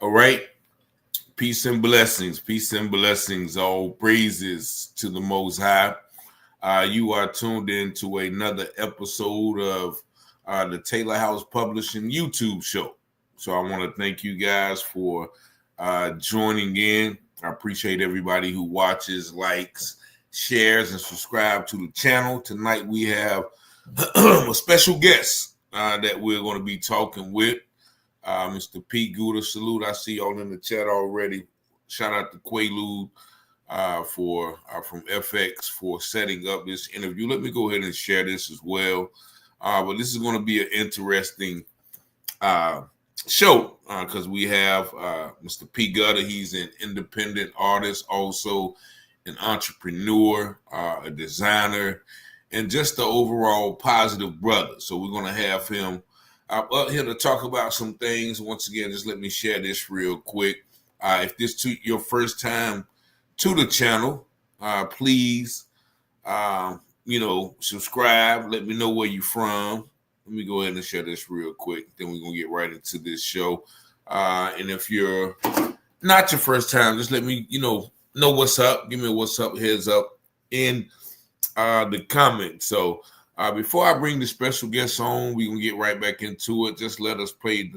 All right. Peace and blessings. Peace and blessings. All praises to the Most High. You are tuned in to another episode of the Taylor House Publishing YouTube show. So I want to thank you guys for joining in. I appreciate everybody who watches, likes, shares, and subscribe to the channel. Tonight we have a special guest that we're going to be talking with. Mr. P. Gouda, salute. I see y'all in the chat already. Shout out to Quaalude from FX for setting up this interview. Let me go ahead and share this as well. But this is going to be an interesting show because we have Mr. P. Gouda. He's an independent artist, also an entrepreneur, a designer, and just the overall positive brother. So we're going to have him up here to talk about some things. Once again, just let me share this real quick. If this is your first time to the channel, please, subscribe. Let me know where you're from. Let me go ahead and share this real quick. Then we're going to get right into this show. And if you're not your first time, just let me, know what's up. Give me a what's up, heads up in the comments. So, before I bring the special guest on, we're going to get right back into it. Just let us play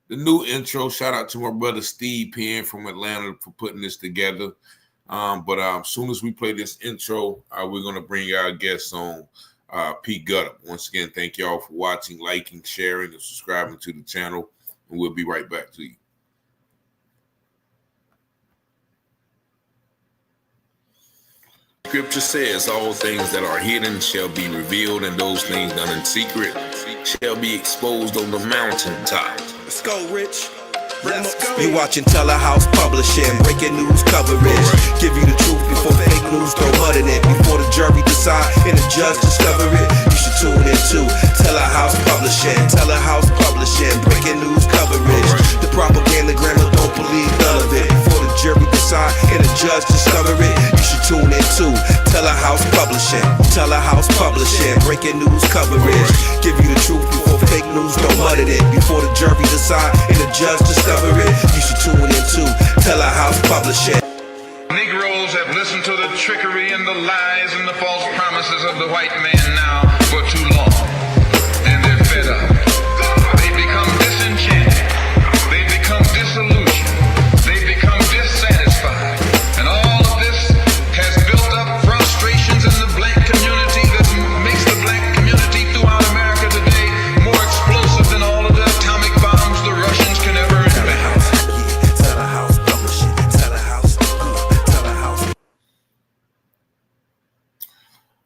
the new intro. Shout out to my brother Steve Penn from Atlanta for putting this together. But as soon as we play this intro, we're going to bring our guest on, P. Gouda. Once again, thank y'all for watching, liking, sharing, and subscribing to the channel. And we'll be right back to you. Scripture says all things that are hidden shall be revealed, and those things done in secret shall be exposed on the mountaintop. Let's go, Rich. You watching Taylor House Publishing, breaking news coverage. Give you the truth before fake news throw mud in it. Before the jury decide and the judge discover it, you should tune in to Taylor House Publishing. Taylor House Publishing, breaking news coverage. The propaganda grammar, don't believe none of it. Before the jury decide and the judge discover it, you should tune in to Taylor House Publishing. Taylor House Publishing, breaking news coverage. Give you the truth before fake news throw mud in it. Before the jury decide and the judge discover it, you should tune in to Taylor House Publishing. Negroes have listened to the trickery and the lies and the false promises of the white man now for too long, and they're fed up. They become disenchanted. They become disillusioned. They become dissatisfied, and all of this has built up frustrations in the black community that makes the black community throughout America today more explosive than all of the atomic bombs the Russians can ever invent.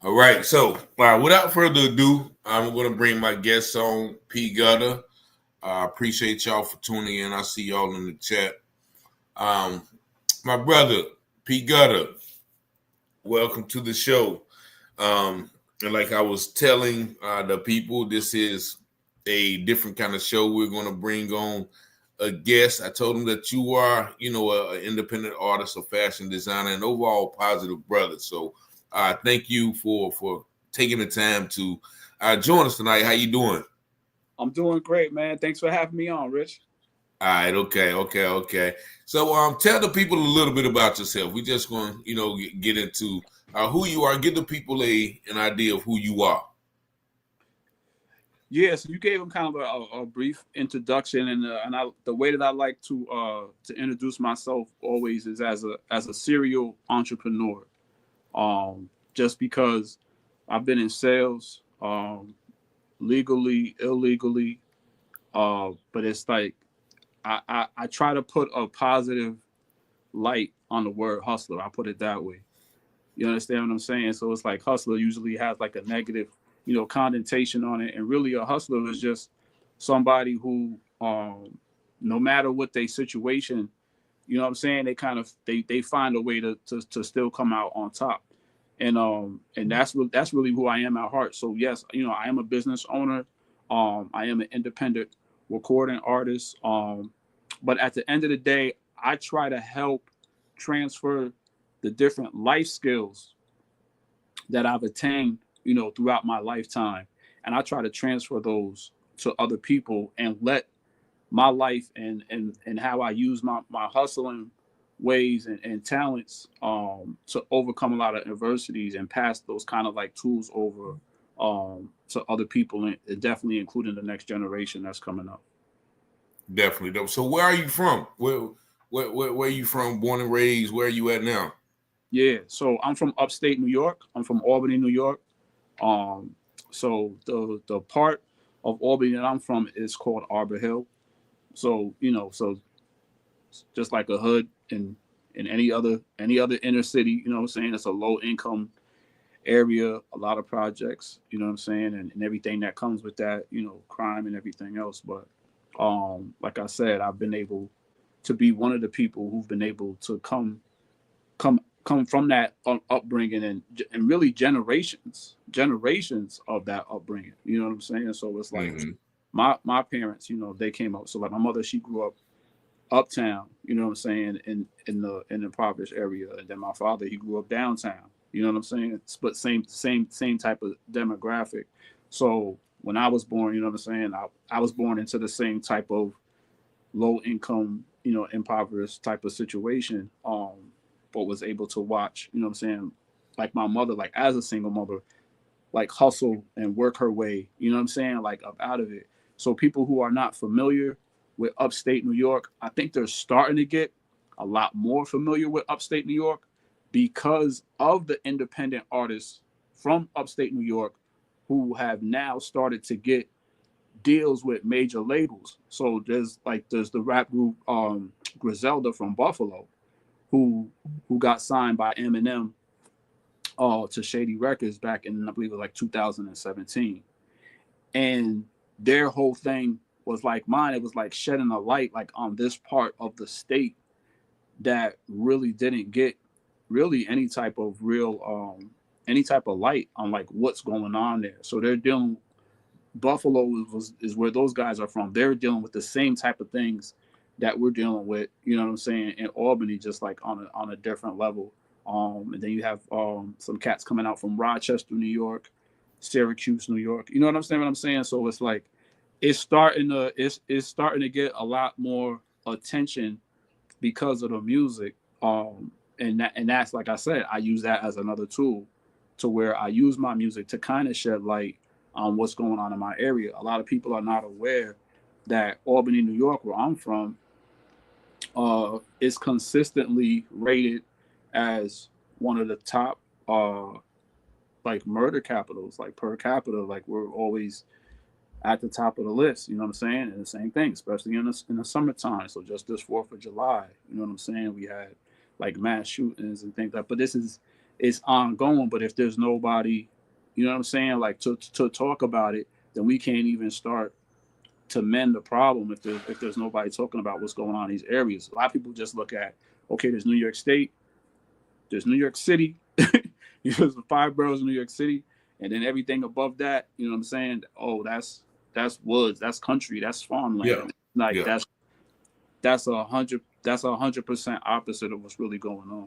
All right, so without further ado, I'm going to bring my guest on, P. Gouda. Appreciate y'all for tuning in. I see y'all in the chat. My brother, P. Gouda, welcome to the show. And like I was telling the people, this is a different kind of show. We're going to bring on a guest. I told him that you are, an independent artist, a fashion designer, and overall positive brother. So thank you for taking the time to join us tonight. How you doing? I'm doing great, man. Thanks for having me on, Rich. All right, okay. So tell the people a little bit about yourself. We're just going to, get into who you are, give the people an idea of who you are. Yeah, so you gave them kind of a brief introduction, and the way that I like to introduce myself always is as a serial entrepreneur. Just because I've been in sales, legally, illegally, but it's like I try to put a positive light on the word hustler. I put it that way. You understand what I'm saying? So it's like hustler usually has like a negative, connotation on it, and really a hustler is just somebody who, no matter what their situation, you know what I'm saying, they find a way to still come out on top. And that's really who I am at heart. So yes, I am a business owner. I am an independent recording artist. But at the end of the day, I try to help transfer the different life skills that I've attained, throughout my lifetime. And I try to transfer those to other people and let my life and how I use my hustling ways and talents to overcome a lot of adversities and pass those kind of like tools over to other people, and definitely including the next generation that's coming up. Definitely. So where are you from? Where are you from? Born and raised? Where are you at now? Yeah, so I'm from upstate New York. I'm from Albany, New York. Um, so the part of Albany that I'm from is called Arbor Hill. So so just like a hood in any other inner city, you know what I'm saying? It's a low income area, a lot of projects, you know what I'm saying, and everything that comes with that, crime and everything else. But like I said, I've been able to be one of the people who've been able to come from that upbringing and really generations of that upbringing. You know what I'm saying? So it's like my parents, they came up. So like my mother, she grew up uptown, you know what I'm saying, in the impoverished area, and then my father, he grew up downtown. You know what I'm saying? But same type of demographic. So when I was born, you know what I'm saying, I was born into the same type of low income, impoverished type of situation. But was able to watch, you know what I'm saying, like my mother, like as a single mother, like hustle and work her way, you know what I'm saying, like up out of it. So people who are not familiar with upstate New York, I think they're starting to get a lot more familiar with upstate New York because of the independent artists from upstate New York who have now started to get deals with major labels. So there's the rap group Griselda from Buffalo who got signed by Eminem to Shady Records back in, I believe it was like 2017. And their whole thing was like mine. It was like shedding a light like on this part of the state that really didn't get really any type of light on like what's going on there. So they're dealing Buffalo is where those guys are from. They're dealing with the same type of things that we're dealing with, you know what I'm saying, in Albany, just like on a different level. And then you have some cats coming out from Rochester, New York, Syracuse, New York. You know what I'm saying? So it's like it's starting to get a lot more attention because of the music. And that's like I said, I use that as another tool to where I use my music to kind of shed light on what's going on in my area. A lot of people are not aware that Albany, New York, where I'm from, is consistently rated as one of the top like murder capitals, like per capita. Like we're always at the top of the list, you know what I'm saying? And the same thing, especially in the summertime. So just this 4th of July, you know what I'm saying? We had like mass shootings and things like that. But it's ongoing. But if there's nobody, you know what I'm saying, like to talk about it, then we can't even start to mend the problem if there's nobody talking about what's going on in these areas. A lot of people just look at, okay, there's New York State, there's New York City, there's the 5 boroughs in New York City, and then everything above that, you know what I'm saying? Oh, that's woods, that's country, that's farmland. Yeah. Like yeah. that's 100% opposite of what's really going on.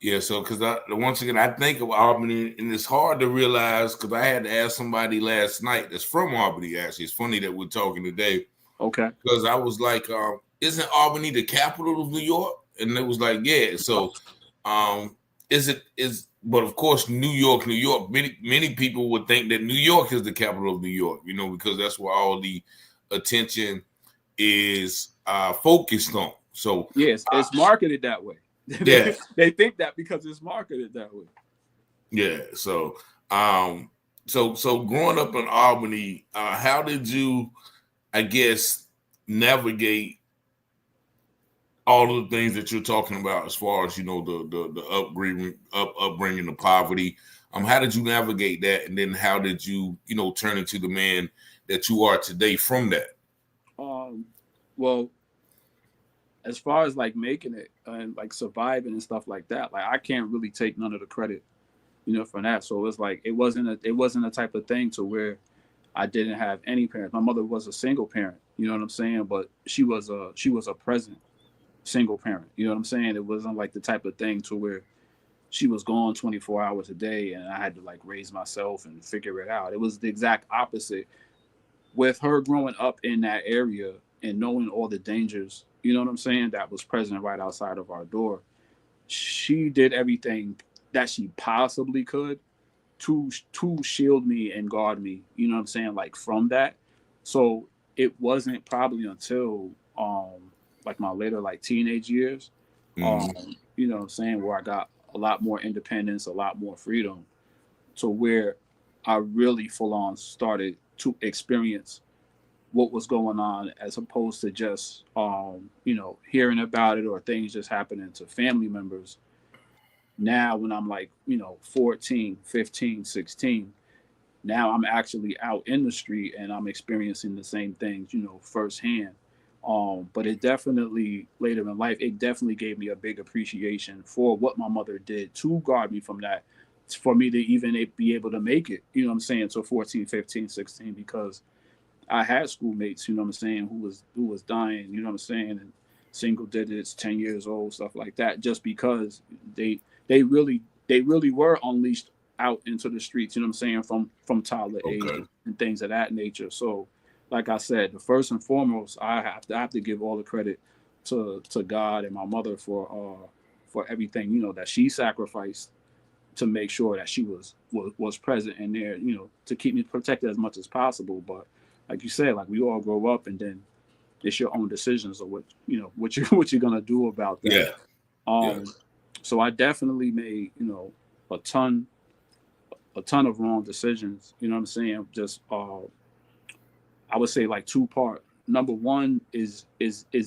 Yeah, so because once again, I think of Albany, and it's hard to realize because I had to ask somebody last night that's from Albany. Actually, it's funny that we're talking today. Okay. Because I was like, "Isn't Albany the capital of New York?" And it was like, "Yeah." So, but of course, New York. Many people would think that New York is the capital of New York. Because that's where all the attention is focused on. So yes, it's marketed that way. Yeah. They think that because it's marketed that way. Yeah. So so growing up in Albany, how did you, I guess, navigate all of the things that you're talking about as far as the upbringing, the poverty? How did you navigate that, and then how did you turn into the man that you are today from that? Well, as far as like making it and like surviving and stuff like that, like I can't really take none of the credit, for that. So it's like it wasn't a type of thing to where I didn't have any parents. My mother was a single parent, you know what I'm saying? But she was a present single parent, you know what I'm saying? It wasn't like the type of thing to where she was gone 24 hours a day and I had to like raise myself and figure it out. It was the exact opposite. With her growing up in that area, and knowing all the dangers, you know what I'm saying, that was present right outside of our door, she did everything that she possibly could to shield me and guard me, you know what I'm saying, like from that. So it wasn't probably until like my later like teenage years, you know what I'm saying, where I got a lot more independence, a lot more freedom, to where I really full on started to experience what was going on, as opposed to just you know, hearing about it or things just happening to family members. Now when I'm like, you know, 14, 15, 16, now I'm actually out in the street and I'm experiencing the same things, you know, firsthand. But it definitely, later in life, it definitely gave me a big appreciation for what my mother did to guard me from that, for me to even be able to make it, you know what I'm saying, to 14, 15, 16, because I had schoolmates, you know what I'm saying, who was dying, you know what I'm saying, and single digits, 10 years old, stuff like that, just because they really they really were unleashed out into the streets, you know what I'm saying, from toddler age Okay. and things of that nature. So, like I said, the first and foremost, I have to give all the credit to God and my mother for everything, you know, that she sacrificed to make sure that she was present in there, you know, to keep me protected as much as possible. But like you said, like we all grow up, and then it's your own decisions of what, you know, what you what you're gonna do about that. Yeah. Yeah. Um, so I definitely made, you know, a ton of wrong decisions. You know what I'm saying? Just I would say like two part. Number one is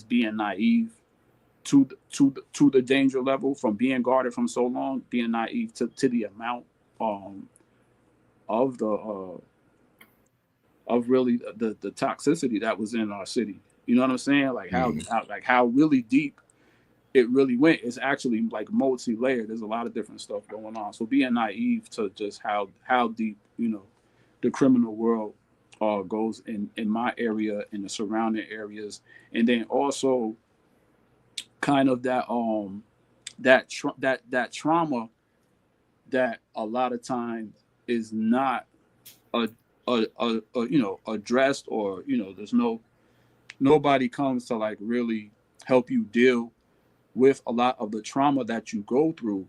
being naive to the danger level, from being guarded from so long, being naive to the amount um of the of really the toxicity that was in our city. You know what I'm saying? Like how really deep it really went. It's actually like multi-layered. There's a lot of different stuff going on. So being naive to just how deep, you know, the criminal world goes in my area, in the surrounding areas, and then also kind of that trauma that a lot of times is not a, you know, addressed, or you know, there's nobody comes to like really help you deal with a lot of the trauma that you go through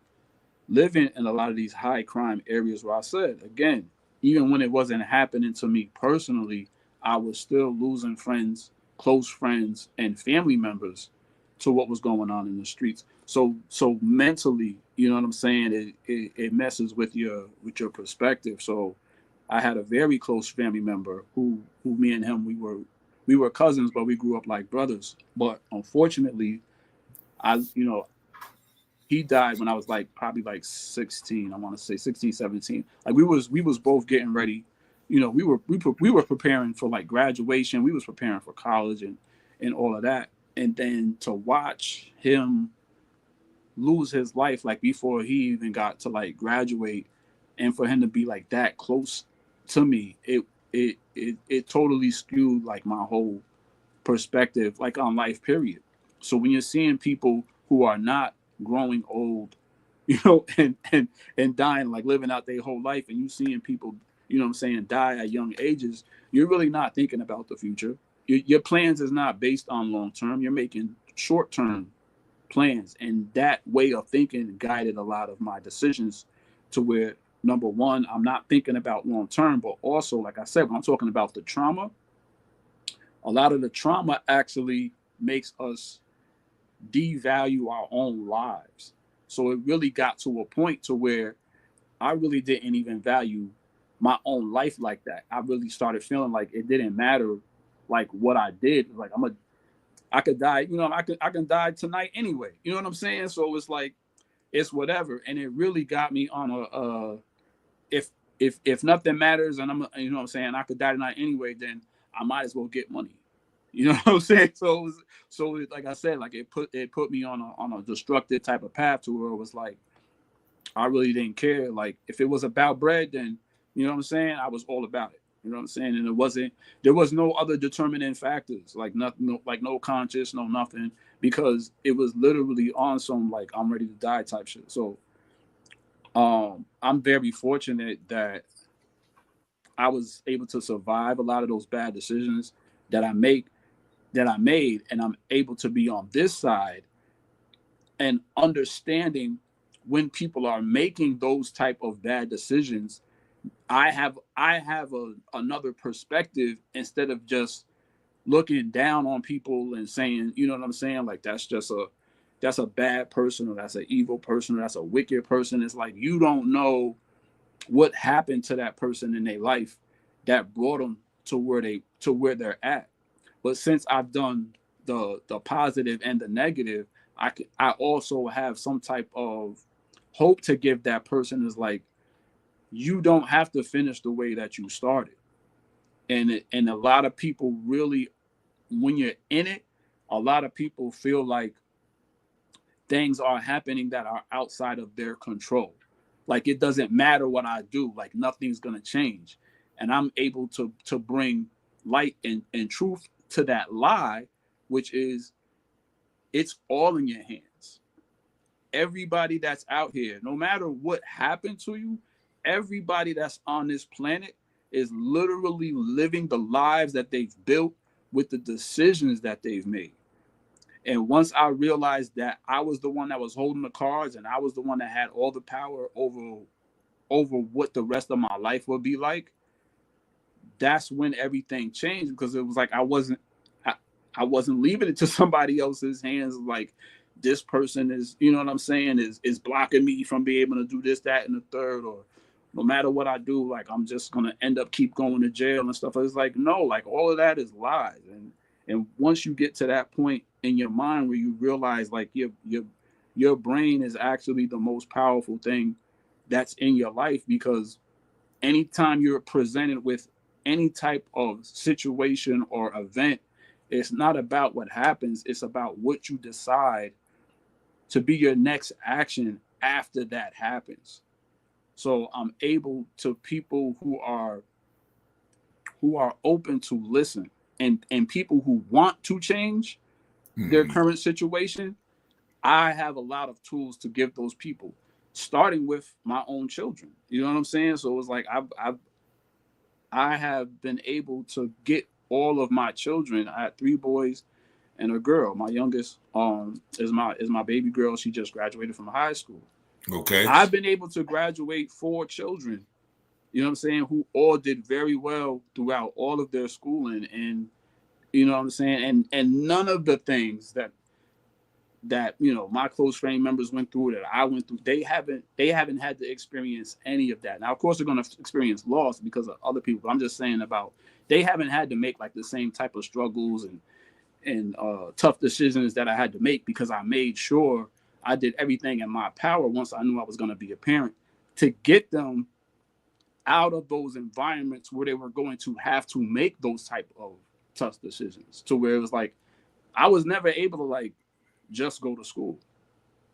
living in a lot of these high crime areas, where I said again, even when it wasn't happening to me personally, I was still losing friends, close friends, and family members to what was going on in the streets. So mentally, you know what I'm saying, it messes with your perspective. So I had a very close family member who me and him, we were cousins, but we grew up like brothers. But unfortunately, you know, he died when I was like probably like 16. I want to say 16, 17. Like we was both getting ready. You know, we were preparing for like graduation. We was preparing for college and all of that. And then to watch him lose his life like before he even got to like graduate, and for him to be like that close to me, it totally skewed like my whole perspective like on life, period. So when you're seeing people who are not growing old, you know, and dying, like living out their whole life, and you seeing people, you know what I'm saying, die at young ages, you're really not thinking about the future. Your plans is not based on long term. You're making short term plans, and that way of thinking guided a lot of my decisions, to where number one, I'm not thinking about long term, but also, like I said, when I'm talking about the trauma, a lot of the trauma actually makes us devalue our own lives. So it really got to a point to where I really didn't even value my own life like that. I really started feeling like it didn't matter like what I did. Like I could die, you know, I can die tonight anyway. You know what I'm saying? So it's like it's whatever. And it really got me on a if if nothing matters, and I'm, you know what I'm saying, I could die tonight anyway, then I might as well get money. You know what I'm saying? Like I said, like it put me on a destructive type of path, to where it was like I really didn't care. Like if it was about bread, then you know what I'm saying, I was all about it. You know what I'm saying? And there was no other determining factors, like nothing, no conscious, no nothing, because it was literally on some like I'm ready to die type shit. So I'm very fortunate that I was able to survive a lot of those bad decisions that I make, that I made, and I'm able to be on this side and understanding when people are making those type of bad decisions. I have another perspective instead of just looking down on people and saying, you know what I'm saying, like that's a bad person, or that's an evil person, or that's a wicked person. It's like you don't know what happened to that person in their life that brought them to where they're at. But since I've done the positive and the negative, I also have some type of hope to give that person. Is like, you don't have to finish the way that you started. And a lot of people really, when you're in it, a lot of people feel like things are happening that are outside of their control. Like it doesn't matter what I do, like nothing's gonna change. And I'm able to bring light and truth to that lie, which is, it's all in your hands. Everybody that's out here, no matter what happened to you, everybody that's on this planet is literally living the lives that they've built with the decisions that they've made. And once I realized that I was the one that was holding the cards, and I was the one that had all the power over what the rest of my life would be like, that's when everything changed. Because it was like I wasn't leaving it to somebody else's hands. Like, this person is, you know what I'm saying, is blocking me from being able to do this, that, and the third, or no matter what I do, like I'm just gonna end up keep going to jail and stuff. It's like, no, like all of that is lies. And once you get to that point in your mind where you realize like your brain is actually the most powerful thing that's in your life, because anytime you're presented with any type of situation or event, it's not about what happens, it's about what you decide to be your next action after that happens. So I'm able to people who are open to listen, and people who want to change their current situation. I have a lot of tools to give those people, starting with my own children. You know what I'm saying? So it's like I have been able to get all of my children. I had 3 boys and a girl. My youngest is my baby girl. She just graduated from high school. Okay. I've been able to graduate 4 children, you know what I'm saying, who all did very well throughout all of their schooling. And you know what I'm saying, and none of the things that you know my close family members went through, that I went through, they haven't had to experience any of that. Now, of course, they're going to experience loss because of other people, but I'm just saying about, they haven't had to make like the same type of struggles and tough decisions that I had to make, because I made sure I did everything in my power once I knew I was going to be a parent, to get them out of those environments where they were going to have to make those type of tough decisions, to where it was like I was never able to like just go to school.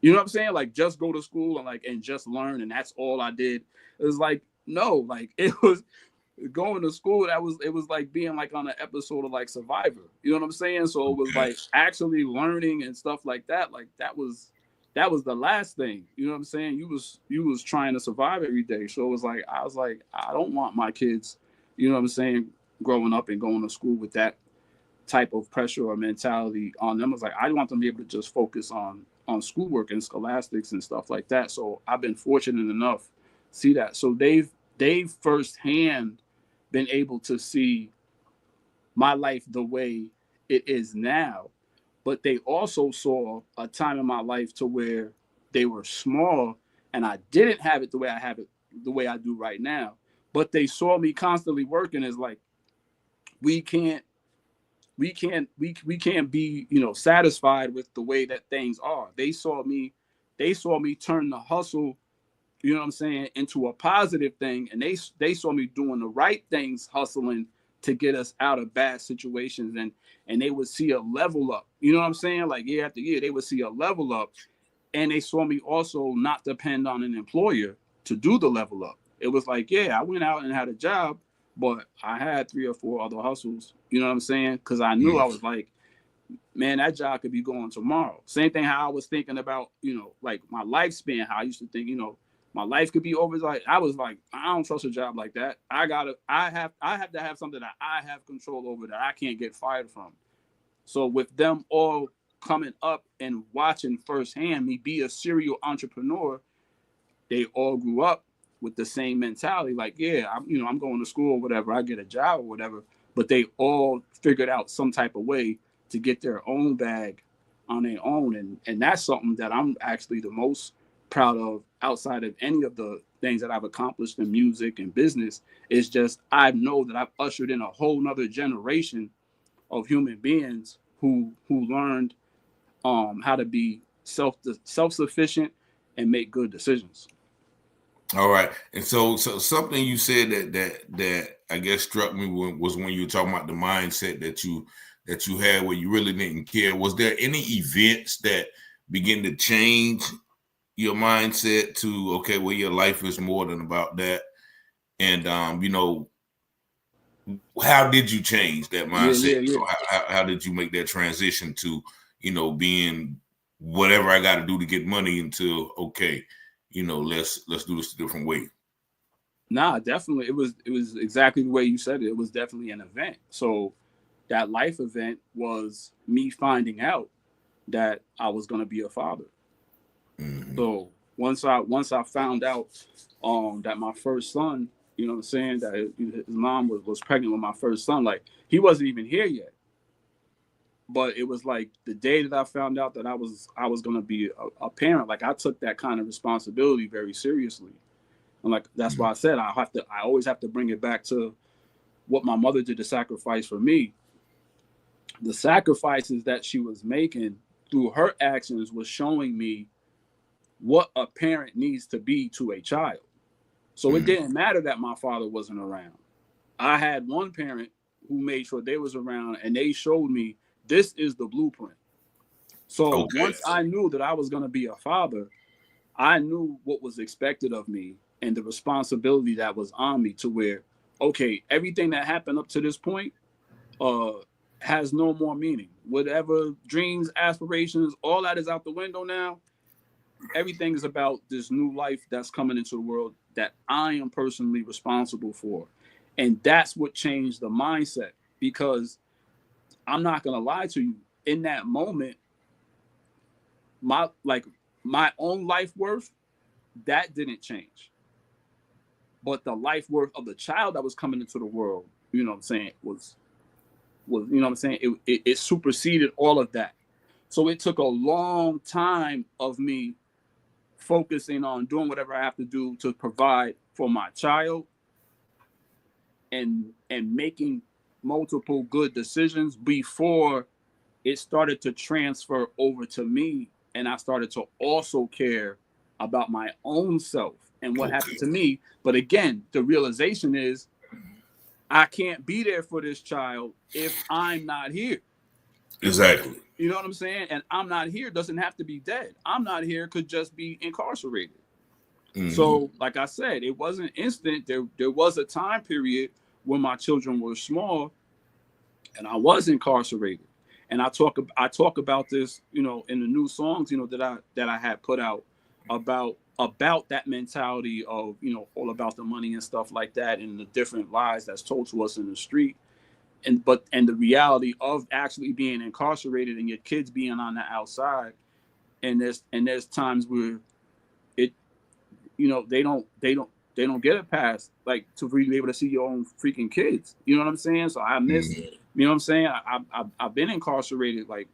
You know what I'm saying? Like just go to school and just learn, and that's all I did. It was like, no, like it was going to school, it was like being like on an episode of like Survivor. You know what I'm saying? So it was like actually learning and stuff like that. Like that was the last thing. You know what I'm saying? You was trying to survive every day. So it was like I was like, I don't want my kids, you know what I'm saying, growing up and going to school with that type of pressure or mentality on them. I was like, I want them to be able to just focus on schoolwork and scholastics and stuff like that. So I've been fortunate enough to see that. So they've firsthand been able to see my life the way it is now, but they also saw a time in my life to where they were small and I didn't have it the way I have it, the way I do right now. But they saw me constantly working as like, we can't be, you know, satisfied with the way that things are. They saw me turn the hustle, you know what I'm saying, into a positive thing. And they saw me doing the right things, hustling to get us out of bad situations. And they would see a level up, you know what I'm saying? Like year after year, they would see a level up. And they saw me also not depend on an employer to do the level up. It was like, yeah, I went out and had a job, but I had 3 or 4 other hustles, you know what I'm saying? Because I knew I was like, man, that job could be going tomorrow. Same thing how I was thinking about, you know, like my lifespan, how I used to think, you know, my life could be over. Like I was like, I don't trust a job like that. I have to have something that I have control over, that I can't get fired from. So with them all coming up and watching firsthand me be a serial entrepreneur, they all grew up with the same mentality. Like, yeah, I'm going to school or whatever, I get a job or whatever, but they all figured out some type of way to get their own bag on their own. And that's something that I'm actually the most proud of outside of any of the things that I've accomplished in music and business. Is just, I know that I've ushered in a whole nother generation of human beings who learned how to be self-sufficient and make good decisions. All right. And so something you said that I guess struck me was when you were talking about the mindset that you had where you really didn't care. Was there any events that begin to change your mindset to, okay, well, your life is more than about that? And how did you change that mindset? Yeah. So how did you make that transition to, being whatever I got to do to get money into, okay, let's do this a different way? Nah, definitely. It was exactly the way you said it. It was definitely an event. So that life event was me finding out that I was going to be a father. Mm-hmm. So once I found out that my first son, you know what I'm saying, that his mom was pregnant with my first son, like, he wasn't even here yet. But it was like the day that I found out that I was going to be a parent, like, I took that kind of responsibility very seriously. And like, that's why I said I always have to bring it back to what my mother did to sacrifice for me. The sacrifices that she was making through her actions was showing me what a parent needs to be to a child. So it didn't matter that my father wasn't around. I had one parent who made sure they was around, and they showed me this is the blueprint. So once I knew that I was going to be a father, I knew what was expected of me and the responsibility that was on me, to where, okay, everything that happened up to this point has no more meaning. Whatever dreams, aspirations, all that is out the window now. Everything is about this new life that's coming into the world that I am personally responsible for. And that's what changed the mindset, because I'm not going to lie to you. In that moment, my own life worth, that didn't change. But the life worth of the child that was coming into the world, you know what I'm saying, was you know what I'm saying, it superseded all of that. So it took a long time of me focusing on doing whatever I have to do to provide for my child and making multiple good decisions before it started to transfer over to me, and I started to also care about my own self and what happened to me. But again, the realization is I can't be there for this child if I'm not here. Exactly. You know what I'm saying? And I'm not here doesn't have to be dead. I'm not here could just be incarcerated. Mm-hmm. So, like I said, it wasn't instant. There was a time period when my children were small and I was incarcerated. And I talk about this, in the new songs, that I had put out about that mentality of, all about the money and stuff like that, and the different lies that's told to us in the street. And the reality of actually being incarcerated and your kids being on the outside. And there's times where it, they don't get a pass, like, to really be able to see your own freaking kids. You know what I'm saying? So I miss, you know what I'm saying? I've been incarcerated, like,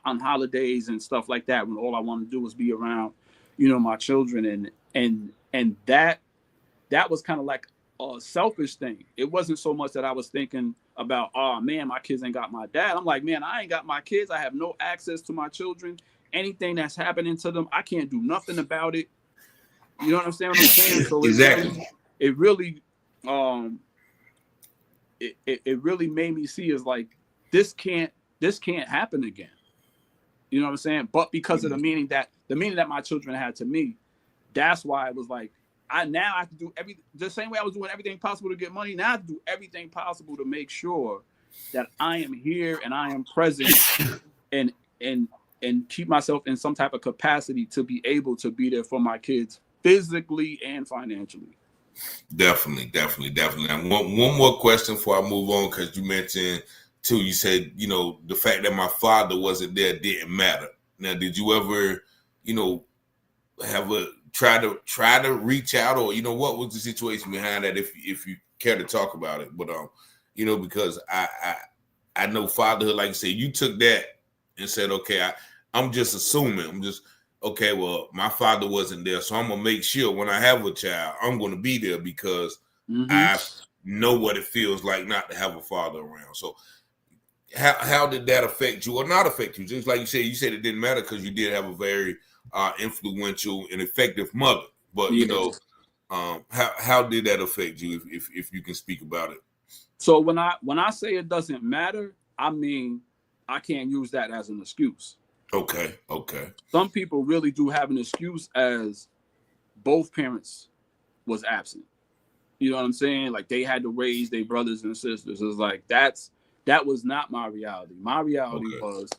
on holidays and stuff like that, when all I want to do was be around, my children. And that was kind of like a selfish thing. It wasn't so much that I was thinking about, oh man, my kids ain't got my dad. I'm like, man, I ain't got my kids. I have no access to my children. Anything that's happening to them, I can't do nothing about it. You know what I'm saying? So exactly. It really made me see, is like, this can't happen again. You know what I'm saying? But because of the meaning that my children had to me, that's why it was like, I have to do the same way I was doing everything possible to get money. Now I have to do everything possible to make sure that I am here and I am present and keep myself in some type of capacity to be able to be there for my kids, physically and financially. Definitely. And one more question before I move on, because you mentioned too, you said, you know, the fact that my father wasn't there didn't matter. Now, did you ever, you know, have a try to reach out, or, you know, what was the situation behind that, if you care to talk about it? But you know, because I know fatherhood, like you said, you took that and said, okay, I'm just assuming, okay, well, my father wasn't there, so I'm gonna make sure when I have a child, I'm gonna be there because I know what it feels like not to have a father around. So how did that affect you or not affect you? Just like you said it didn't matter because you did have a very influential and effective mother. But you know, how did that affect you, if you can speak about it? So when I say it doesn't matter, I mean I can't use that as an excuse. Okay. Some people really do have an excuse as both parents was absent. You know what I'm saying? Like they had to raise their brothers and sisters. It's like that was not my reality. My reality was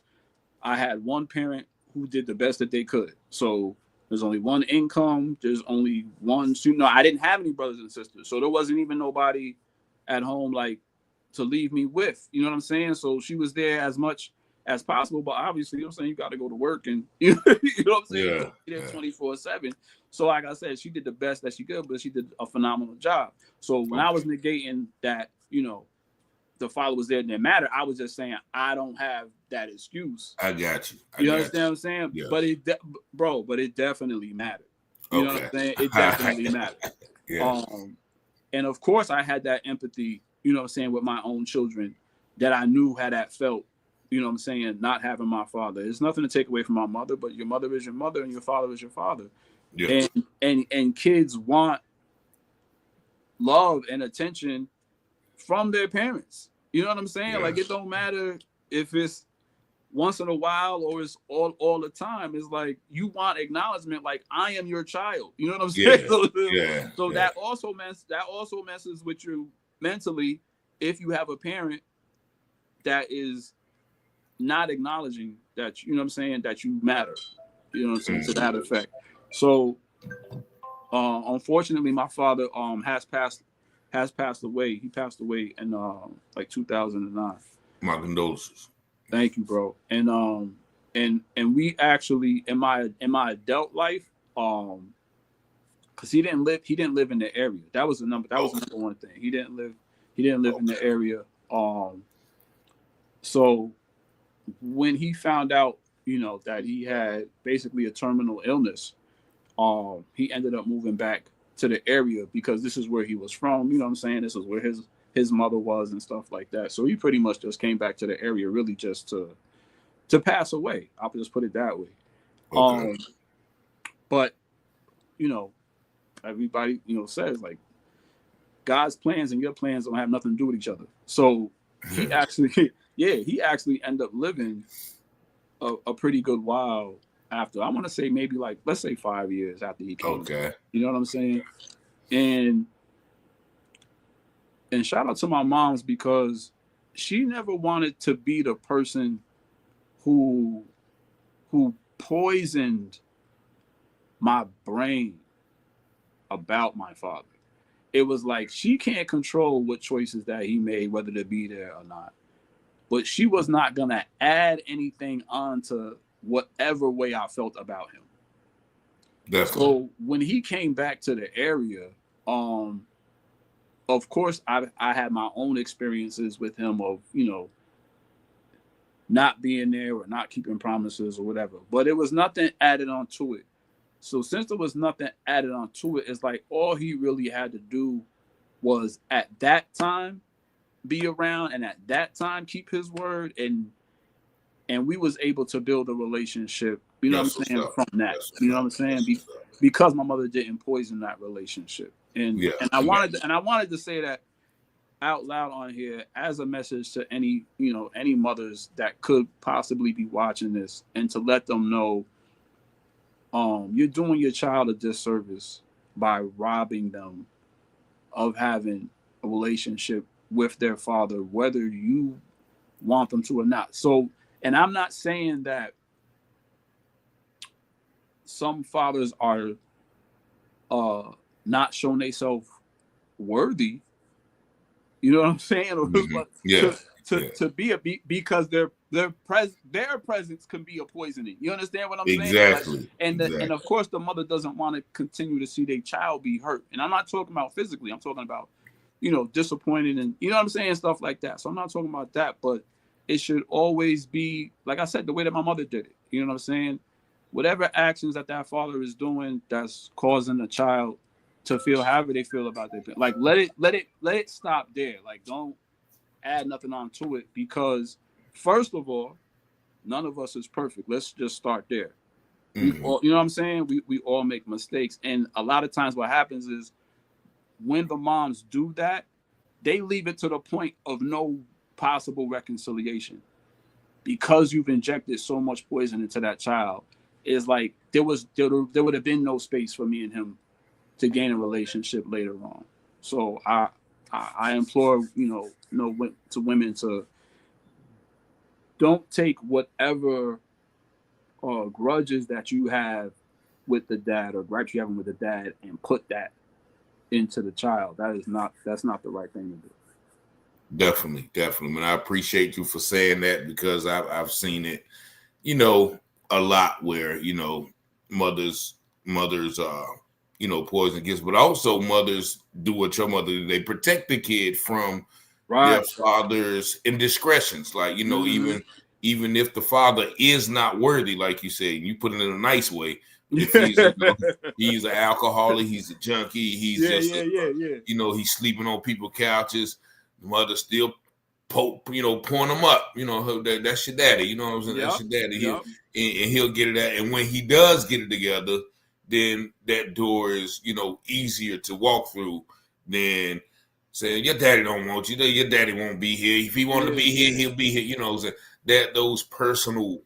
I had one parent who did the best that they could. So there's only one income. There's only one student. No, I didn't have any brothers and sisters. So there wasn't even nobody at home like to leave me with. You know what I'm saying? So she was there as much as possible. But obviously, you know what I'm saying, you got to go to work and you know what I'm saying? Yeah. 24/7. So like I said, she did the best that she could, but she did a phenomenal job. So when I was negating that, you know, the father was there, it didn't matter, I was just saying I don't have that excuse. I got you. You understand what I'm saying? Yeah. But it definitely mattered. You know what I'm saying? It definitely mattered. Yeah. And of course I had that empathy, you know what I'm saying, with my own children that I knew how that felt, you know what I'm saying, not having my father. There's nothing to take away from my mother, but your mother is your mother and your father is your father. Yeah. And kids want love and attention from their parents. You know what I'm saying? Yes. Like it don't matter if it's once in a while or it's all the time. It's like you want acknowledgement, like I am your child. You know what I'm saying? So that also messes with you mentally if you have a parent that is not acknowledging that, you know what I'm saying, that you matter. You know what I'm saying? To that effect. So unfortunately my father has passed away. He passed away in like 2009. My condolences. Thank you, bro. And we actually in my adult life, because he didn't live in the area. That was the number one thing. He didn't live in the area. So when he found out, you know, that he had basically a terminal illness, he ended up moving back to the area because this is where he was from. You know what I'm saying? This is where his mother was and stuff like that. So he pretty much just came back to the area really just to pass away. I'll just put it that way. Okay. But you know, everybody, you know, says like God's plans and your plans don't have nothing to do with each other. So he actually ended up living a pretty good while after. I want to say maybe like, let's say 5 years after he came. Okay. You know what I'm saying? And shout out to my moms because she never wanted to be the person who poisoned my brain about my father. It was like she can't control what choices that he made, whether to be there or not. But she was not going to add anything on to whatever way I felt about him. Definitely. So when he came back to the area, of course, I had my own experiences with him of, you know, not being there or not keeping promises or whatever. But it was nothing added onto it. So since there was nothing added onto it, it's like all he really had to do was at that time be around and at that time keep his word, and we was able to build a relationship, you know what I'm saying, from that. You know what I'm saying? Because my mother didn't poison that relationship. And I wanted to say that out loud on here as a message to any mothers that could possibly be watching this, and to let them know you're doing your child a disservice by robbing them of having a relationship with their father, whether you want them to or not. So, and I'm not saying that some fathers are not showing themselves worthy, you know what I'm saying? Or to be because their presence can be a poisoning. You understand what I'm saying? Exactly. Like, and of course the mother doesn't want to continue to see their child be hurt. And I'm not talking about physically. I'm talking about, disappointed and you know what I'm saying, stuff like that. So I'm not talking about that, but it should always be, like I said, the way that my mother did it. You know what I'm saying? Whatever actions that father is doing that's causing the child to feel however they feel about their parent, like let it stop there. Like don't add nothing onto it, because first of all, none of us is perfect. Let's just start there. We all, you know what I'm saying? We all make mistakes, and a lot of times what happens is when the moms do that, they leave it to the point of no possible reconciliation, because you've injected so much poison into that child. Is like there would have been no space for me and him to gain a relationship later on. So I implore to women to don't take whatever grudges that you have with the dad or gripes you have with the dad and put that into the child. That's not the right thing to do. Definitely. And I appreciate you for saying that, because I've seen it, a lot where, mothers poison kids, but also mothers do what your mother did. They protect the kid from their father's indiscretions. Like, even if the father is not worthy, like you said, you put it in a nice way. If he's an alcoholic, he's a junkie, he's he's sleeping on people's couches, the mother still pouring them up. That's your daddy. You know what I'm saying? That's your daddy. And he'll get it at. And when he does get it together, then that door is, easier to walk through than saying your daddy don't want you. Your daddy won't be here. If he wanted to be here, he'll be here. That those personal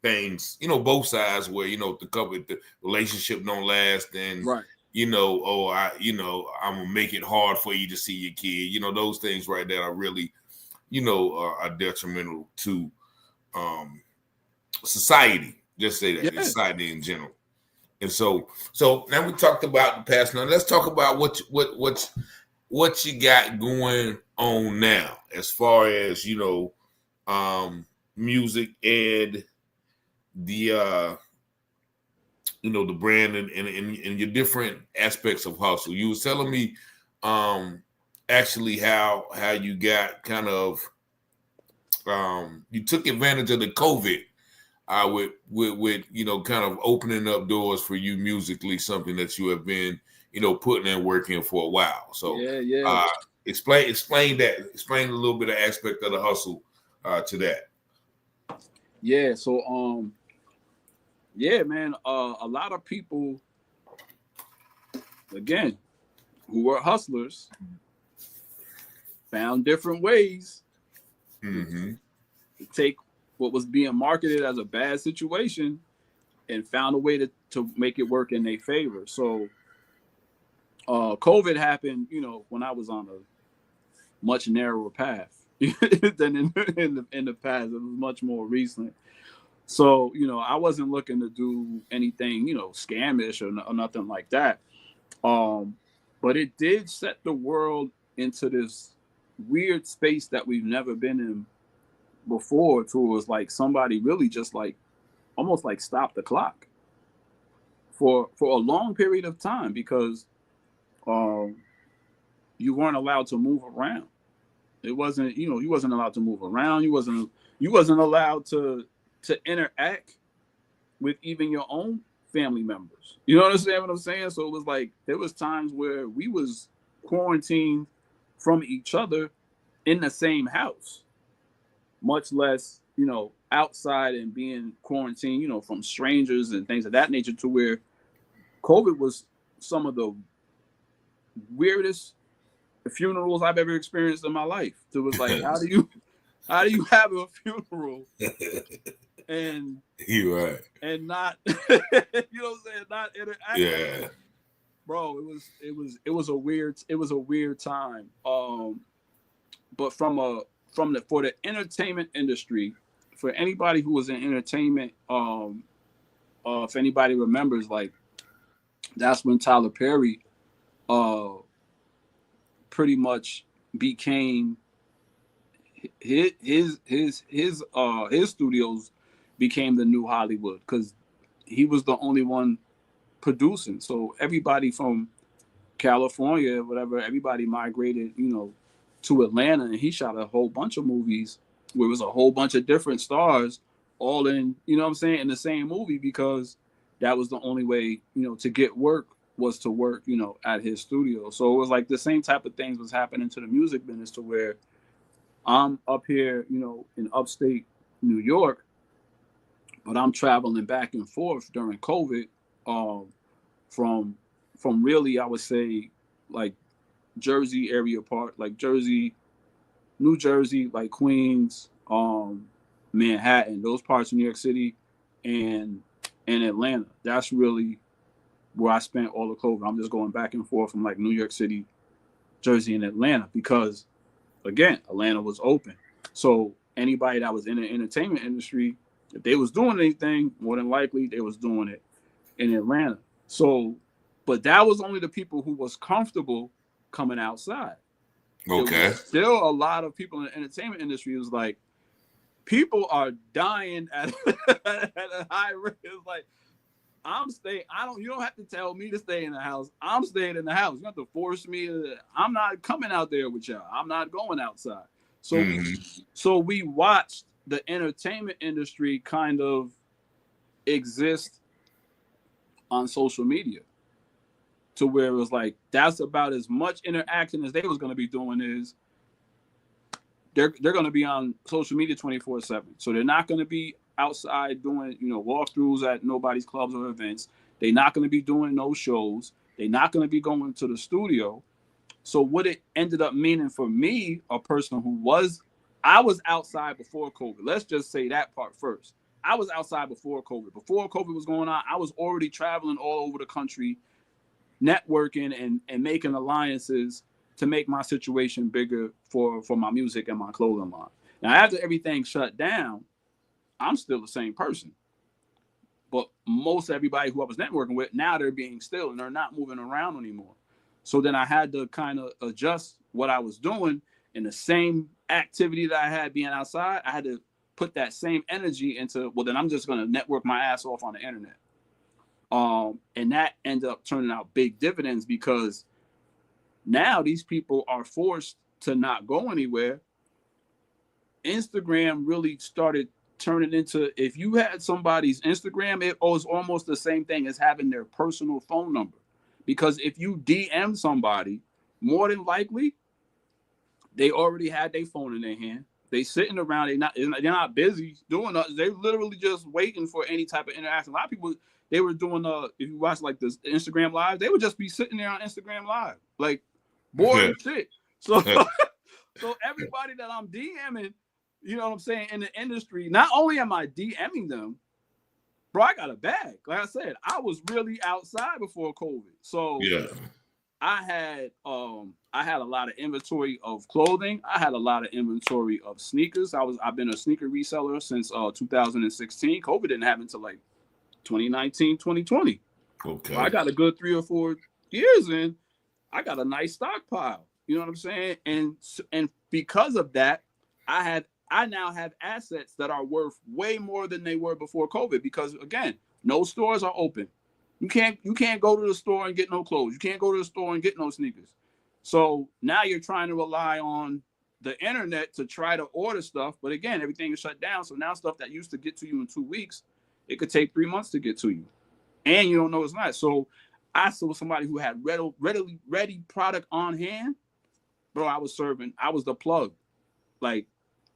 things, both sides where, the relationship don't last, then right. I'm gonna make it hard for you to see your kid. Those things right there are really, are detrimental to society. Just say that, society in general. And so now we talked about the past. Now let's talk about what you got going on now, as far as music and the the brand and your different aspects of hustle. You was telling me actually how you got kind of you took advantage of the COVID with kind of opening up doors for you musically, something that you have been putting in work in for a while. So explain that. Explain a little bit of aspect of the hustle to that. Yeah. So man, a lot of people, again, who were hustlers, found different ways to take what was being marketed as a bad situation and found a way to make it work in their favor. So COVID happened, when I was on a much narrower path than in the past. It was much more recent. So, I wasn't looking to do anything, scamish or nothing like that. But it did set the world into this weird space that we've never been in before. It was like somebody really just like almost like stopped the clock for a long period of time, because you weren't allowed to move around. It wasn't, you wasn't allowed to move around. You wasn't allowed to interact with even your own family members. You know what I'm saying? So it was like there was times where we was quarantined from each other in the same house, much less, outside and being quarantined, from strangers and things of that nature, to where COVID was some of the weirdest funerals I've ever experienced in my life. So it was like, how do you have a funeral and you're right and not not interact? Yeah, bro, it was a weird time. But for the entertainment industry, for anybody who was in entertainment, if anybody remembers, like that's when Tyler Perry pretty much became his studios became the new Hollywood because he was the only one producing. So everybody from California, whatever, everybody migrated, to Atlanta, and he shot a whole bunch of movies where it was a whole bunch of different stars all in, what I'm saying, in the same movie because that was the only way, to get work was to work, at his studio. So it was like the same type of things was happening to the music business to where I'm up here, in upstate New York, but I'm traveling back and forth during COVID, from really, I would say, like Jersey area part, like Jersey, New Jersey, like Queens, Manhattan, those parts of New York City, and Atlanta. That's really where I spent all the COVID. I'm just going back and forth from like New York City, Jersey, and Atlanta because, again, Atlanta was open. So anybody that was in the entertainment industry, if they was doing anything, more than likely they was doing it in Atlanta. So, but that was only the people who was comfortable coming outside. Okay. There was still a lot of people in the entertainment industry. It was like people are dying at a high rate. It's like I'm staying. You don't have to tell me to stay in the house. I'm staying in the house. You have to force me. I'm not coming out there with y'all. I'm not going outside. So so we watched the entertainment industry kind of exist on social media to where it was like that's about as much interaction as they was going to be doing is they're going to be on social media 24/7. So they're not going to be outside doing, walkthroughs at nobody's clubs or events. They're not going to be doing no shows. They're not going to be going to the studio. So what it ended up meaning for me, a person I was outside before COVID. Let's just say that part first. I was outside before COVID. Before COVID was going on, I was already traveling all over the country, networking and making alliances to make my situation bigger for my music and my clothing line. Now, after everything shut down, I'm still the same person. But most everybody who I was networking with, now they're being still and they're not moving around anymore. So then I had to kind of adjust what I was doing in the same activity that I had being outside. I had to put that same energy into, well, then I'm just going to network my ass off on the internet. And that ended up turning out big dividends because now these people are forced to not go anywhere. Instagram really started turning into, if you had somebody's Instagram, it was almost the same thing as having their personal phone number. Because if you DM somebody, more than likely, they already had their phone in their hand. They sitting around, they're not busy doing nothing. They're literally just waiting for any type of interaction. A lot of people, they were doing, if you watch like this Instagram Live, they would just be sitting there on Instagram Live, like bored and shit. So, so everybody that I'm DMing, you know what I'm saying, in the industry, not only am I DMing them, bro, I got a bag. Like I said, I was really outside before COVID. So yeah. I had a lot of inventory of clothing. I had a lot of inventory of sneakers. I've been a sneaker reseller since 2016. COVID didn't happen until like 2019, 2020. Okay. So I got a good 3 or 4 years in. I got a nice stockpile. You know what I'm saying? And because of that, I now have assets that are worth way more than they were before COVID because, again, no stores are open. You can't go to the store and get no clothes. You can't go to the store and get no sneakers. So now you're trying to rely on the internet to try to order stuff. But again, everything is shut down. So now stuff that used to get to you in 2 weeks, it could take 3 months to get to you. And you don't know it's not. So I saw somebody who had ready product on hand. Bro, I was the plug. Like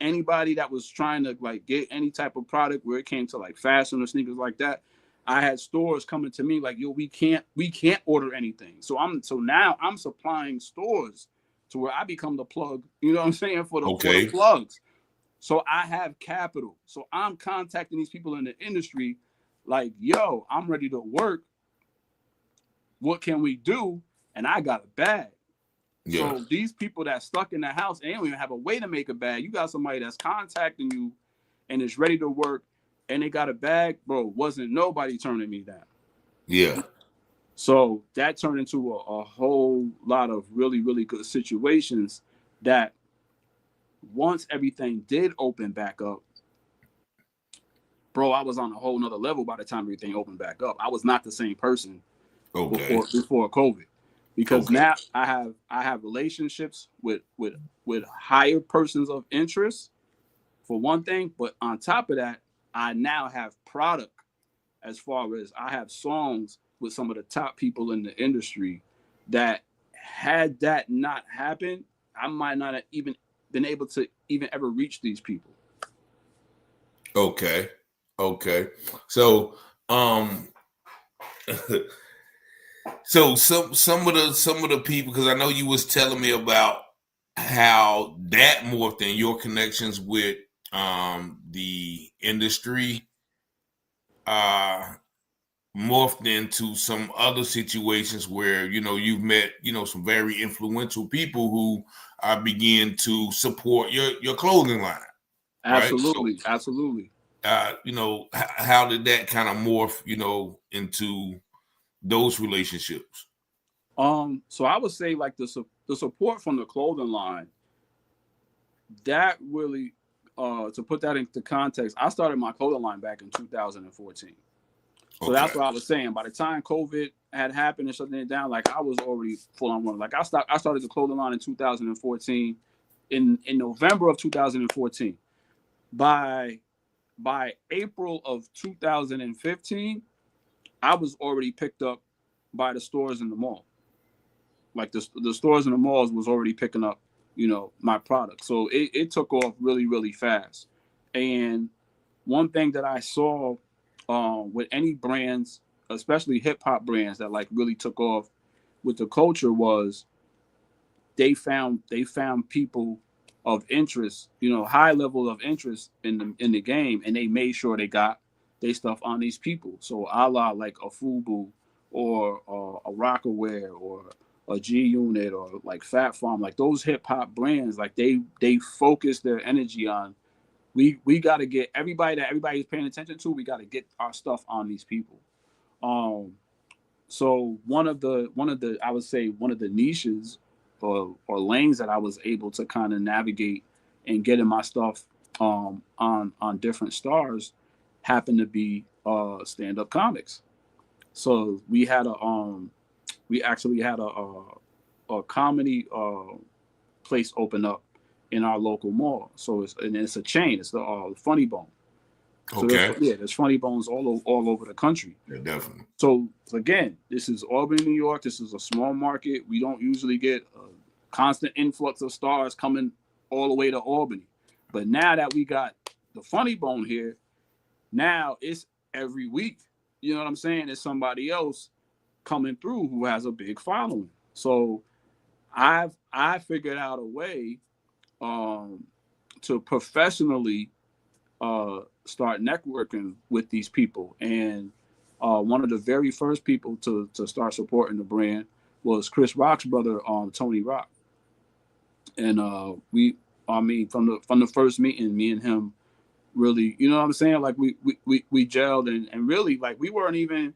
anybody that was trying to like get any type of product where it came to like fashion or sneakers like that, I had stores coming to me like, yo, we can't order anything. So now I'm supplying stores to where I become the plug, you know what I'm saying, for the plugs. So I have capital. So I'm contacting these people in the industry like, yo, I'm ready to work. What can we do? And I got a bag. Yeah. So these people that stuck in the house, they don't even have a way to make a bag. You got somebody that's contacting you and is ready to work and they got a bag, bro, wasn't nobody turning me down. Yeah. So that turned into a whole lot of really, really good situations that once everything did open back up, bro, I was on a whole nother level by the time everything opened back up. I was not the same person before COVID, because now I have relationships with higher persons of interest, for one thing, but on top of that, I now have product, as far as I have songs with some of the top people in the industry that, had that not happened, I might not have even been able to even ever reach these people. Okay. So, so some of the people, because I know you was telling me about how that morphed in your connections with the industry, morphed into some other situations where you've met some very influential people who begin to support your clothing line, right? Absolutely, so, absolutely. How did that kind of morph into those relationships? So I would say, like, the support from the clothing line, that really, to put that into context, I started my clothing line back in 2014. So that's what I was saying. By the time COVID had happened and shutting it down, like, I was already full on running. Like, I started the clothing line in 2014, in November of 2014. By April of 2015, I was already picked up by the stores in the mall. Like, the stores in the malls was already picking up, my product. So it took off really, really fast. And one thing that I saw with any brands, especially hip hop brands, that like really took off with the culture, was they found people of interest, high level of interest in the game, and they made sure they got their stuff on these people. So a la like a FUBU, or a Rockaware, or a G Unit, or like Fat Farm, like those hip hop brands, like they focus their energy on, we got to get everybody's paying attention to. We got to get our stuff on these people. So one of the I would say one of the niches or lanes that I was able to kind of navigate and getting my stuff on different stars happened to be stand-up comics. So we actually had a comedy place open up in our local mall. So it's a chain. It's the Funny Bone. So there's Funny Bones all over the country. Yeah, definitely. So again, this is Albany, New York. This is a small market. We don't usually get a constant influx of stars coming all the way to Albany. But now that we got the Funny Bone here, now it's every week. You know what I'm saying? There's somebody else coming through who has a big following. So I figured out a way to professionally start networking with these people. And one of the very first people to start supporting the brand was Chris Rock's brother, Tony Rock. And from the first meeting, me and him really, you know what I'm saying? Like we gelled, and really, like we weren't even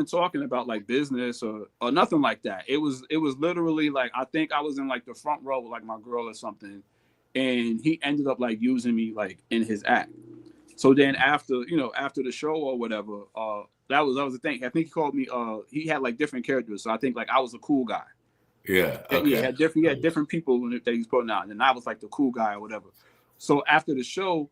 talking about like business or nothing like that. It was literally like, I think I was in like the front row with like my girl or something, and he ended up like using me like in his act. So then after the show or whatever, that was the thing. I think he called me. He had like different characters, so I think like I was a cool guy. Yeah. Okay. He had different people that he's putting out, and I was like the cool guy or whatever. So after the show,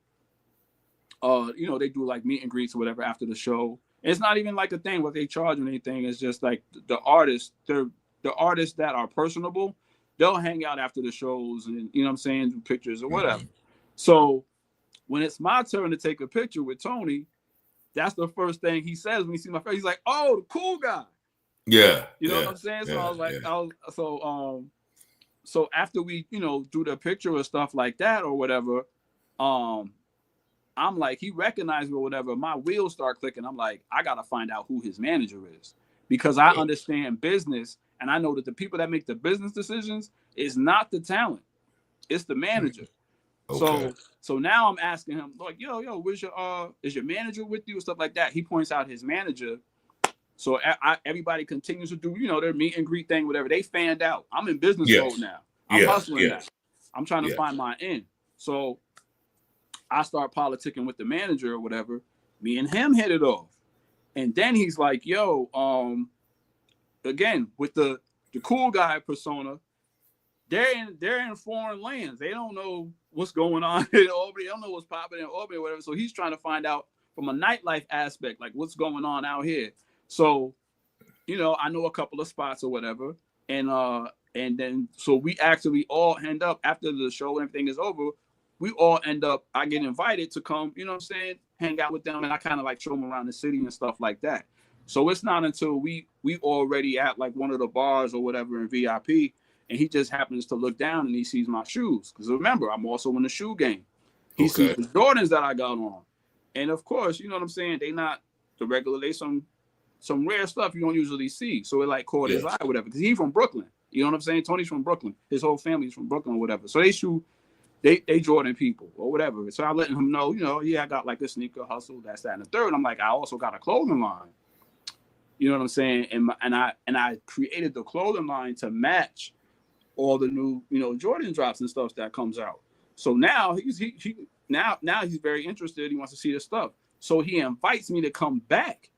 they do like meet and greets or whatever after the show. It's not even like a thing where they charge or anything. It's just like the artists, the artists that are personable, they'll hang out after the shows and, you know what I'm saying, do pictures or whatever. Mm-hmm. So when it's my turn to take a picture with Tony, that's the first thing he says when he sees my face. He's like, "Oh, the cool guy." Yeah. You know what I'm saying? So I was like, so after we, do the picture or stuff like that or whatever, I'm like, he recognized me or whatever. My wheels start clicking. I'm like, I got to find out who his manager is, because I understand business. And I know that the people that make the business decisions is not the talent. It's the manager. Okay. So now I'm asking him, like, yo, where's is your manager with you and stuff like that? He points out his manager. So everybody continues to do, their meet and greet thing, whatever. They fanned out. I'm in business mode now. I'm hustling now. I'm trying to find my end. So I start politicking with the manager or whatever. Me and him hit it off. And then he's like, yo, again, with the cool guy persona, they're in foreign lands. They don't know what's going on in Albany. They don't know what's popping in Albany or whatever. So he's trying to find out from a nightlife aspect, like what's going on out here. So, you know, I know a couple of spots or whatever. And then so we actually all end up after the show and everything is over, we all end up, I get invited to come, you know what I'm saying, hang out with them, and I kind of like show them around the city and stuff like that. So it's not until we already at like one of the bars or whatever in VIP, and he just happens to look down and he sees my shoes. Because remember, I'm also in the shoe game. He sees the Jordans that I got on. And of course, you know what I'm saying, they not the regular, they some rare stuff you don't usually see. So it like caught his eye or whatever. Because he's from Brooklyn. You know what I'm saying? Tony's from Brooklyn. His whole family's from Brooklyn or whatever. So they Jordan people or whatever. So I letting him know, you know, I got like a sneaker hustle, that's that, and the third. I'm like, I also got a clothing line. You know what I'm saying? And I created the clothing line to match all the new, you know, Jordan drops and stuff that comes out. So now he's very interested. He wants to see this stuff. So he invites me to come back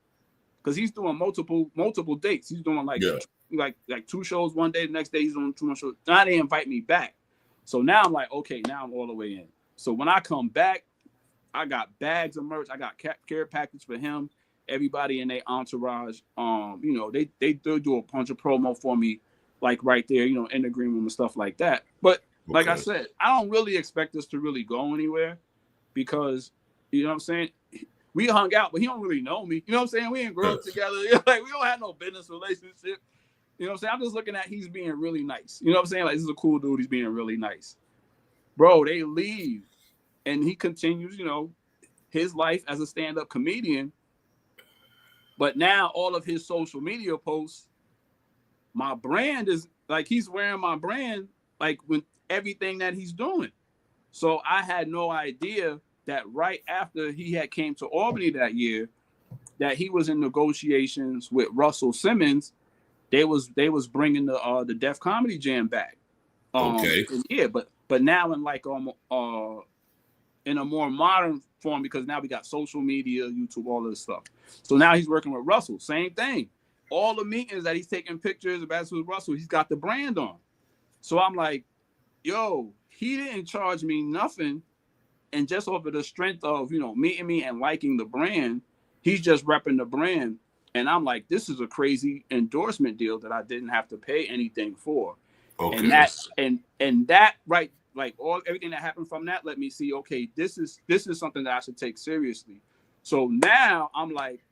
because he's doing multiple dates. He's doing like 2 shows one day, the next day he's doing 2 more shows. Now they invite me back. So now I'm like, okay, now I'm all the way in. So when I come back, I got bags of merch. I got care package for him, everybody in their entourage. You know, they do a bunch of promo for me, like right there, you know, in the green room and stuff like that. But like I said, I don't really expect this to really go anywhere because, you know what I'm saying? We hung out, but he don't really know me. You know what I'm saying? We didn't grow up together. Like, we don't have no business relationship. You know what I'm saying? I'm just looking at he's being really nice. You know what I'm saying? Like, this is a cool dude. He's being really nice. Bro, they leave. And he continues, you know, his life as a stand-up comedian. But now all of his social media posts, my brand is, like, he's wearing my brand, like, with everything that he's doing. So I had no idea that right after he had came to Albany that year, that he was in negotiations with Russell Simmons. They was bringing the Def Comedy Jam back. Yeah, but now in like in a more modern form because now we got social media, YouTube, all this stuff. So now he's working with Russell. Same thing. All the meetings that he's taking pictures about with Russell, he's got the brand on. So I'm like, yo, he didn't charge me nothing, and just over the strength of, you know, meeting me and liking the brand, he's just repping the brand. And I'm like, this is a crazy endorsement deal that I didn't have to pay anything for. Okay. And that right, like everything that happened from that let me see, okay, this is something that I should take seriously. So now I'm like,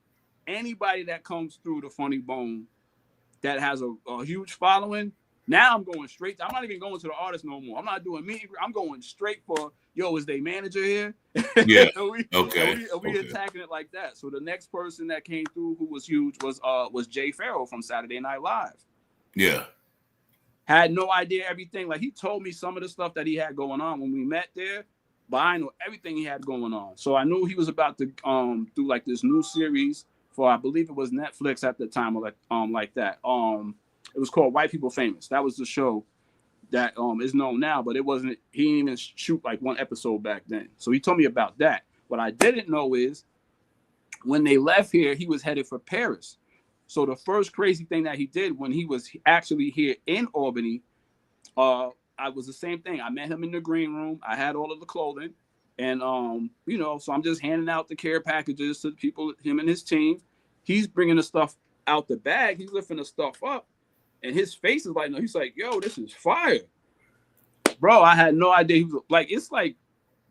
anybody that comes through the Funny Bone that has a huge following, now I'm going straight. I'm not even going to the artist no more. I'm not doing me. I'm going straight for, yo, is they manager here? Yeah. we attacking it like that. So the next person that came through who was huge was Jay Farrell from Saturday Night Live. Yeah. Had no idea everything. Like, he told me some of the stuff that he had going on when we met there, but I know everything he had going on. So I knew he was about to do like this new series for, I believe it was Netflix at the time, or like that. It was called White People Famous. That was the show that is known now, but it wasn't. He didn't even shoot like one episode back then. So he told me about that. What I didn't know is when they left here, he was headed for Paris. So the first crazy thing that he did when he was actually here in Albany, I was the same thing. I met him in the green room. I had all of the clothing, and you know, so I'm just handing out the care packages to people, him and his team. He's bringing the stuff out the bag. He's lifting the stuff up, and his face is like, no, he's like, yo, this is fire. Bro, I had no idea. He was like, it's like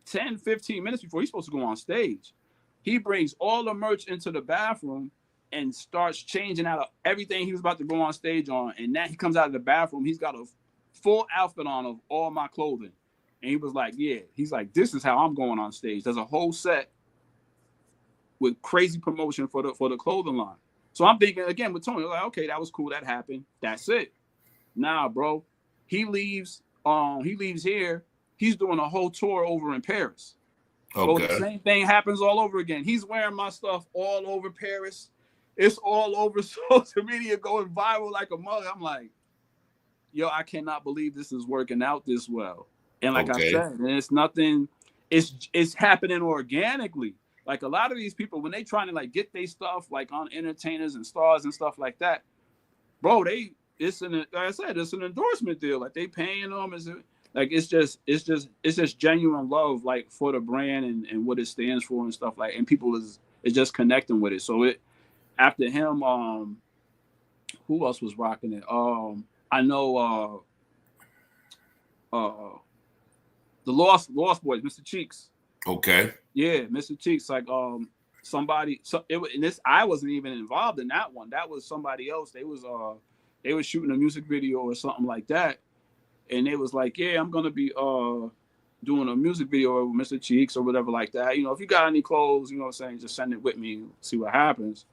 10, 15 minutes before he's supposed to go on stage. He brings all the merch into the bathroom and starts changing out of everything he was about to go on stage on. And now he comes out of the bathroom. He's got a full outfit on of all my clothing. And he was like, yeah, he's like, this is how I'm going on stage. There's a whole set with crazy promotion for the clothing line. So I'm thinking again with Tony, like, okay, that was cool. That happened. That's it. Nah, bro. He leaves here. He's doing a whole tour over in Paris. Okay. So the same thing happens all over again. He's wearing my stuff all over Paris. It's all over social media, going viral like a mother. I'm like, yo, I cannot believe this is working out this well. And like I Okay. said, and it's nothing. It's happening organically. Like a lot of these people, when they trying to like get their stuff like on entertainers and stars and stuff like that, bro, like I said, it's an endorsement deal. Like they paying them. It's just genuine love like for the brand and what it stands for and stuff like. And people is just connecting with it. So it after him, who else was rocking it? I know the Lost Boys, Mr. Cheeks. Okay. Yeah, Mr. Cheeks, like somebody. So it was, and this I wasn't even involved in that one. That was somebody else. They was shooting a music video or something like that, and they was like, yeah, I'm gonna be doing a music video with Mr. Cheeks or whatever like that. You know, if you got any clothes, you know what I'm saying, just send it with me, see what happens.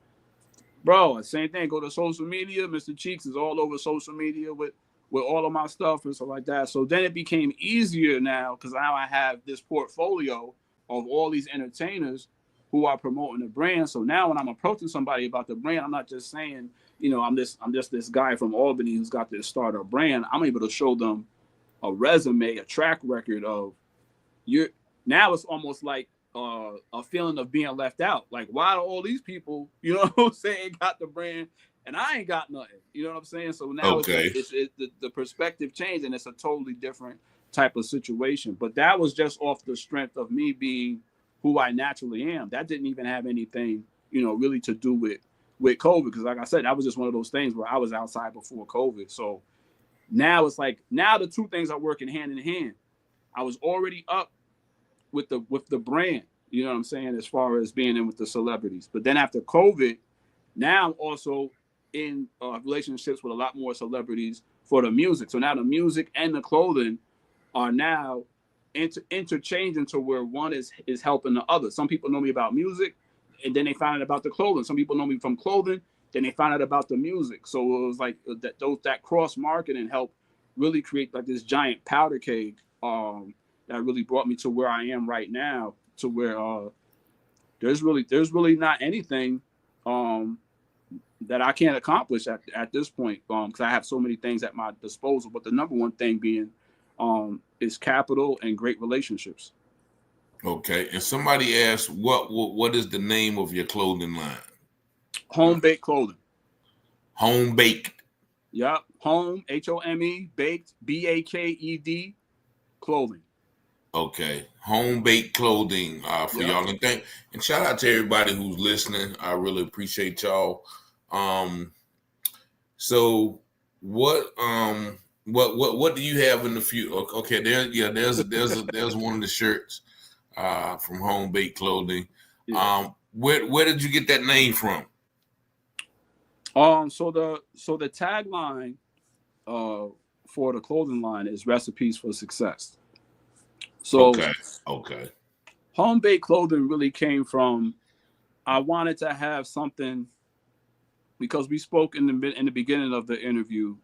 Bro, same thing. Go to social media. Mr. Cheeks is all over social media with all of my stuff and stuff like that. So then it became easier now because now I have this portfolio of all these entertainers who are promoting the brand. So now when I'm approaching somebody about the brand, I'm not just saying, you know, I'm just this guy from Albany who's got this startup brand. I'm able to show them a resume, a track record of you're now it's almost like a feeling of being left out. Like, why do all these people, you know what I'm saying, got the brand and I ain't got nothing? You know what I'm saying? So now Okay. it's the perspective changed and it's a totally different type of situation. But that was just off the strength of me being who I naturally am. That didn't even have anything, you know, really to do with COVID. Because like I said, that was just one of those things where I was outside before COVID. So now it's like, now the two things are working hand in hand. I was already up with the brand, you know what I'm saying, as far as being in with the celebrities. But then after COVID, now I'm also in relationships with a lot more celebrities for the music. So now the music and the clothing are now interchanging to where one is helping the other. Some people know me about music, and then they find out about the clothing. Some people know me from clothing, then they find out about the music. So it was like that cross marketing helped really create like this giant powder keg. That really brought me to where I am right now, to where there's really not anything that I can't accomplish at this point, because I have so many things at my disposal. But the number one thing being is capital and great relationships. Okay. And somebody asked, what is the name of your clothing line? Home baked clothing. Home baked. Yep. Home, HOME, baked, BAKED, clothing. Okay, home baked clothing for y'all, and shout out to everybody who's listening. I really appreciate y'all. So what do you have in the future? Okay, there's one of the shirts from Home Baked Clothing. Yeah. Where did you get that name from? So the tagline for the clothing line is recipes for success. So okay. Home baked clothing really came from, I wanted to have something, because we spoke in the beginning of the interview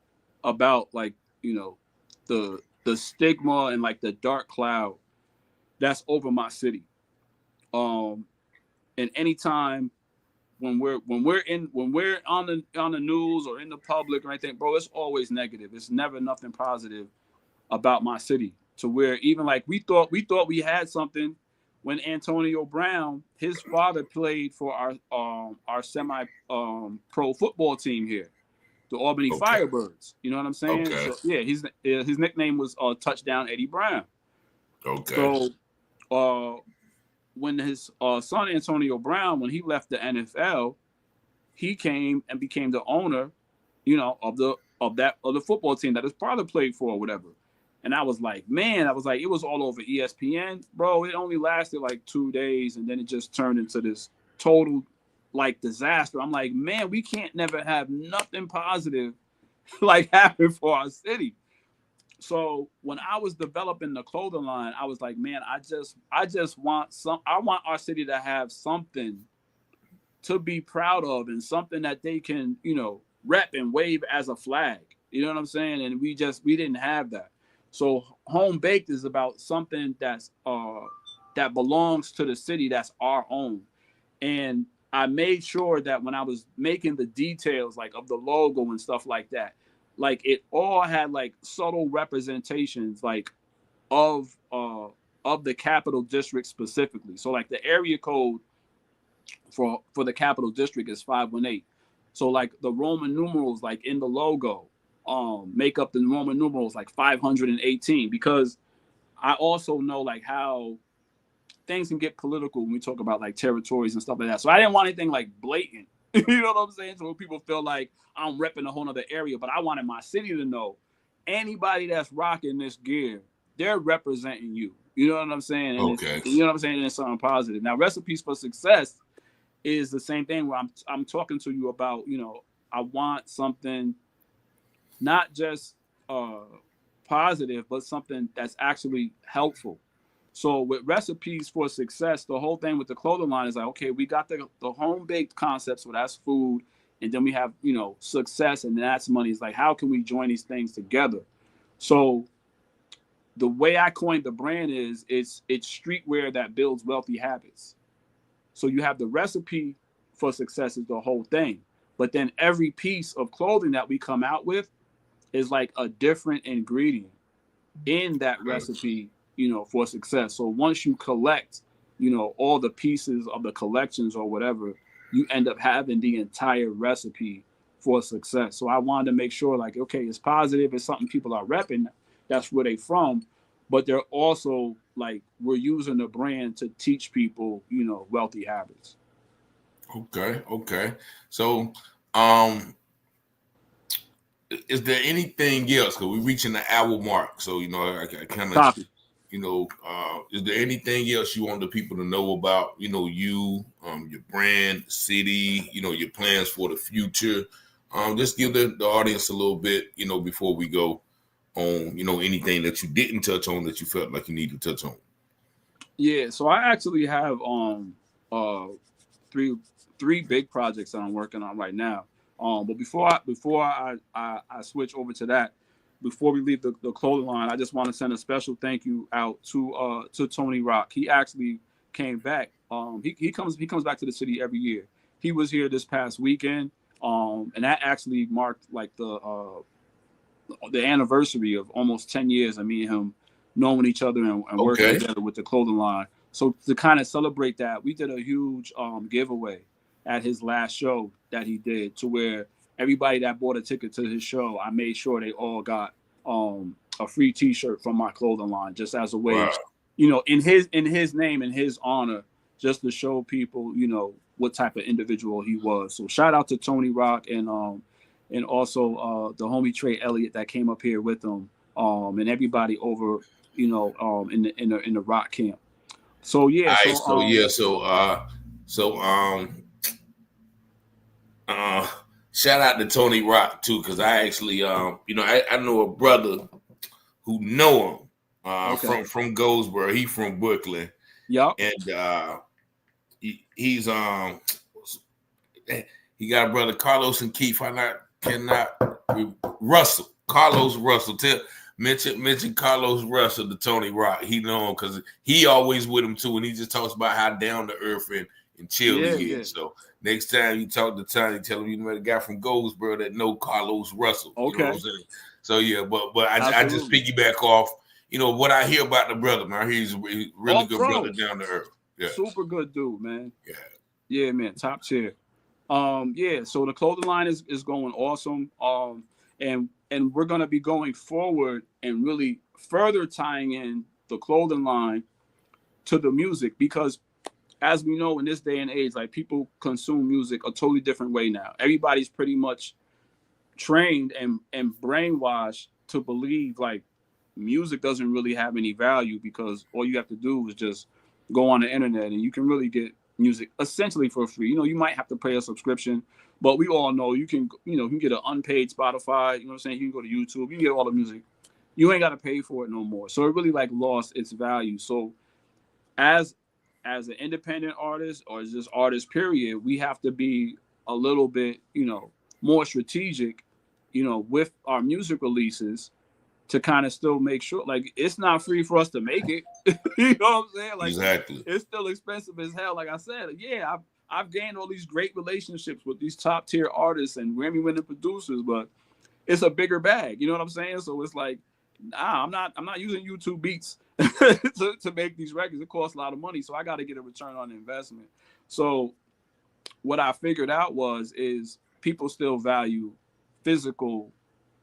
about, like, you know, the stigma and like the dark cloud that's over my city. And anytime when we're on the news or in the public or anything, bro, it's always negative. It's never nothing positive about my city. To where even like we thought we had something when Antonio Brown, his father played for our semi pro football team here, the Albany Firebirds. You know what I'm saying? Okay. So yeah, his nickname was Touchdown Eddie Brown. Okay. So when his son Antonio Brown, when he left the NFL, he came and became the owner, you know, of the football team that his father played for or whatever. And I was like, it was all over ESPN, bro. It only lasted like 2 days, and then it just turned into this total like disaster. I'm like, man, we can't never have nothing positive like happen for our city. So when I was developing the clothing line, I was like, man, I just want I want our city to have something to be proud of and something that they can, you know, rep and wave as a flag. You know what I'm saying? And we didn't have that. So home baked is about something that's that belongs to the city, that's our own. And I made sure that when I was making the details like of the logo and stuff like that, like it all had like subtle representations, like of the capital district specifically. So like the area code for the capital district is 518. So like the Roman numerals like in the logo make up the Roman numerals like 518, because I also know like how things can get political when we talk about like territories and stuff like that. So I didn't want anything like blatant. You know what I'm saying? So people feel like I'm repping a whole other area, but I wanted my city to know anybody that's rocking this gear, they're representing you. You know what I'm saying? And Okay. you know what I'm saying? And it's something positive. Now, recipes for success is the same thing where I'm talking to you about, you know, I want something not just positive, but something that's actually helpful. So with recipes for success, the whole thing with the clothing line is like, okay, we got the home baked concept, so that's food, and then we have, you know, success, and that's money. It's like, how can we join these things together? So the way I coined the brand is it's streetwear that builds wealthy habits. So you have the recipe for success is the whole thing, but then every piece of clothing that we come out with is like a different ingredient in that recipe, you know, for success. So once you collect, you know, all the pieces of the collections or whatever, you end up having the entire recipe for success. So I wanted to make sure like, okay, it's positive, it's something people are repping, that's where they from, but they're also like, we're using the brand to teach people, you know, wealthy habits. Okay. So, um, is there anything else? Because we're reaching the hour mark. So, you know, I kind of, Copy. you know, is there anything else you want the people to know about, you know, you, your brand, city, you know, your plans for the future? Just give the audience a little bit, you know, before we go on, you know, anything that you didn't touch on that you felt like you need to touch on. Yeah, so I actually have uh three big projects that I'm working on right now. But before I switch over to that, before we leave the clothing line, I just want to send a special thank you out to Tony Rock. He actually came back. He comes back to the city every year. He was here this past weekend. And that actually marked like the anniversary of almost 10 years of me and him knowing each other and working together with the clothing line. So to kind of celebrate that, we did a huge giveaway at his last show that he did, to where everybody that bought a ticket to his show, I made sure they all got a free T-shirt from my clothing line, just as a way, you know, in his name, in his honor, just to show people, you know, what type of individual he was. So shout out to Tony Rock and also the homie Trey Elliott that came up here with him, and everybody over, you know, in the rock camp. So yeah, shout out to Tony Rock too, because I actually, you know, I know a brother who know him from Goldsboro. He from Brooklyn. Yep. And he's he got a brother Carlos and Keith. Carlos Russell. Mention Carlos Russell to Tony Rock. He know him because he always with him too, and he just talks about how down to earth and chill he is. So next time you talk to Tony, tell him you know the guy from Goldsboro that know Carlos Russell. Okay. You know what I'm saying? So yeah, but I just piggyback off, you know, what I hear about the brother, man. I hear he's a really good brother down to earth. Yeah. Super good dude, man. Yeah. Yeah, man. Top tier. Yeah, so the clothing line is going awesome. And we're gonna be going forward and really further tying in the clothing line to the music, because as we know in this day and age, like people consume music a totally different way now. Everybody's pretty much trained and brainwashed to believe like music doesn't really have any value, because all you have to do is just go on the internet and you can really get music essentially for free. You know, you might have to pay a subscription, but we all know you can get an unpaid Spotify, you know what I'm saying? You can go to YouTube, you can get all the music. You ain't got to pay for it no more. So it really like lost its value. So as an independent artist or just artist period, we have to be a little bit, you know, more strategic, you know, with our music releases, to kind of still make sure like it's not free for us to make it. You know what I'm saying? Like exactly. It's still expensive as hell. Like I said, yeah, I've gained all these great relationships with these top tier artists and Grammy winning producers, but it's a bigger bag. You know what I'm saying? So it's like Nah, I'm not using YouTube Beats to make these records. It costs a lot of money, so I got to get a return on investment. So what I figured out is people still value physical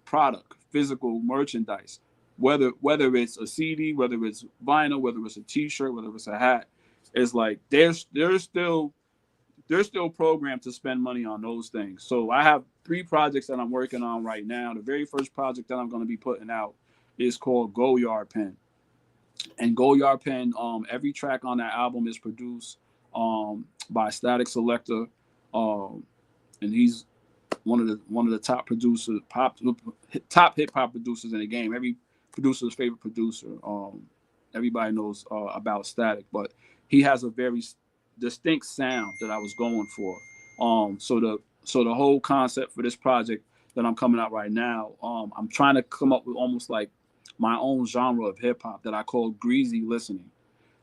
product, physical merchandise, whether it's a CD, whether it's vinyl, whether it's a T-shirt, whether it's a hat. It's like they're still programmed to spend money on those things. So I have 3 projects that I'm working on right now. The very first project that I'm going to be putting out is called Go Yard Pen. And Go Yard Pen, every track on that album is produced by Static Selector, and he's one of the top producers, top hip hop producers in the game. Every producer's favorite producer. Everybody knows about Static, but he has a very distinct sound that I was going for. So the whole concept for this project that I'm coming out right now, I'm trying to come up with almost like my own genre of hip hop that I call greasy listening.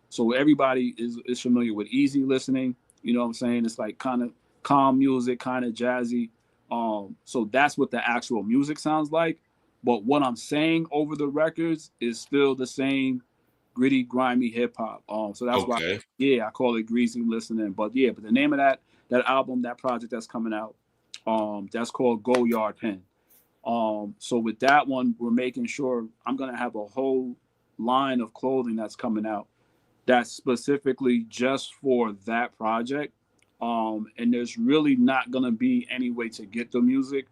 So everybody is familiar with easy listening. You know what I'm saying? It's like kind of calm music, kind of jazzy. So that's what the actual music sounds like. But what I'm saying over the records is still the same gritty, grimy hip hop. So that's why, I call it greasy listening. But but the name of that album, that project that's coming out, that's called Go Yard Pen. So with that one, we're making sure I'm gonna have a whole line of clothing that's coming out that's specifically just for that project. And there's really not gonna be any way to get the music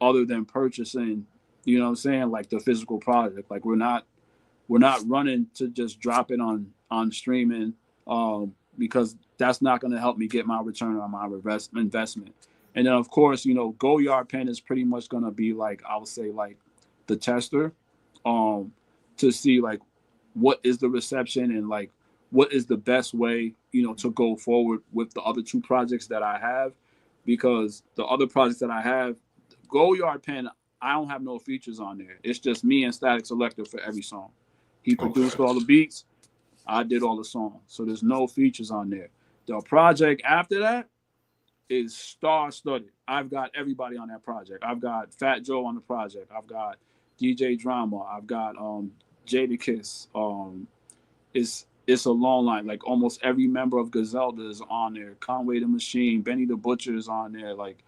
other than purchasing, you know what I'm saying, like the physical product. Like we're not running to just drop it on streaming, because that's not gonna help me get my return on my investment. And then of course, Go Yard Pen is pretty much gonna be like, I would say, like the tester, to see like what is the reception and like what is the best way, to go forward with the other 2 projects that I have. Because the other projects that I have, Go Yard Pen, I don't have no features on there. It's just me and Static Selector for every song. He produced all the beats, I did all the songs. So there's no features on there. The project after that is star-studded. I've got everybody on that project. I've got Fat Joe on the project. I've got DJ Drama. I've got Jadakiss. It's a long line. Like almost every member of Gazelda is on there. Conway the Machine, Benny the Butcher is on there. Like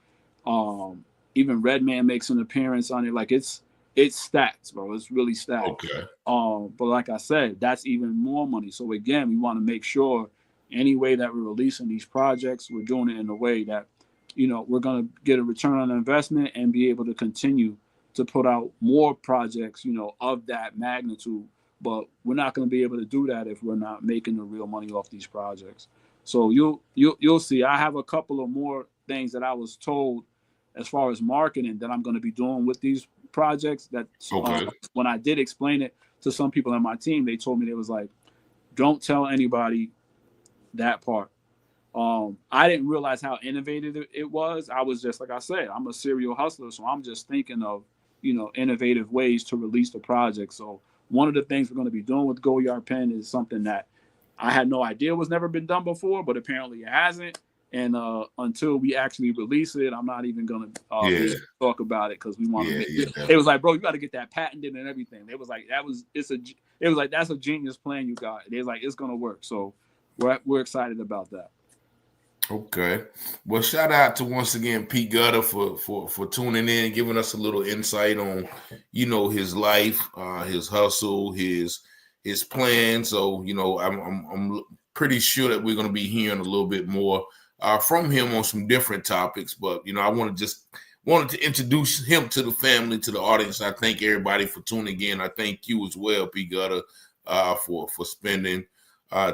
even Redman makes an appearance on it. Like it's stacked, bro. It's really stacked. Okay. But like I said, that's even more money. So again, we want to make sure any way that we're releasing these projects, we're doing it in a way that, we're going to get a return on investment and be able to continue to put out more projects, of that magnitude. But we're not going to be able to do that if we're not making the real money off these projects. So you'll see. I have a couple of more things that I was told as far as marketing that I'm going to be doing with these projects. That when I did explain it to some people on my team, they told me, they was like, don't tell anybody that part. I didn't realize how innovative it was. I was just, like I said, I'm a serial hustler, so I'm just thinking of, innovative ways to release the project. So one of the things we're going to be doing with Go Yard Pen is something that I had no idea was never been done before, but apparently it hasn't. And until we actually release it, I'm not even going to talk about it, because we want to make it. It was like, bro, you got to get that patented and everything. It was like, that's a genius plan you got. It was like, it's going to work. So we're excited about that. Okay. Well, shout out to, once again, P Gutter for tuning in and giving us a little insight on, his life, his hustle, his plan. So, I'm pretty sure that we're going to be hearing a little bit more from him on some different topics. But, I wanted to introduce him to the family, to the audience. I thank everybody for tuning in. I thank you as well, P Gutter, for spending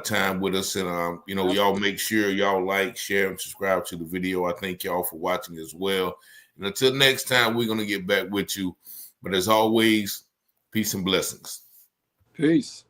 time with us. And y'all make sure y'all like, share, and subscribe to the video. I thank y'all for watching as well. And until next time, we're going to get back with you. But as always, peace and blessings. Peace.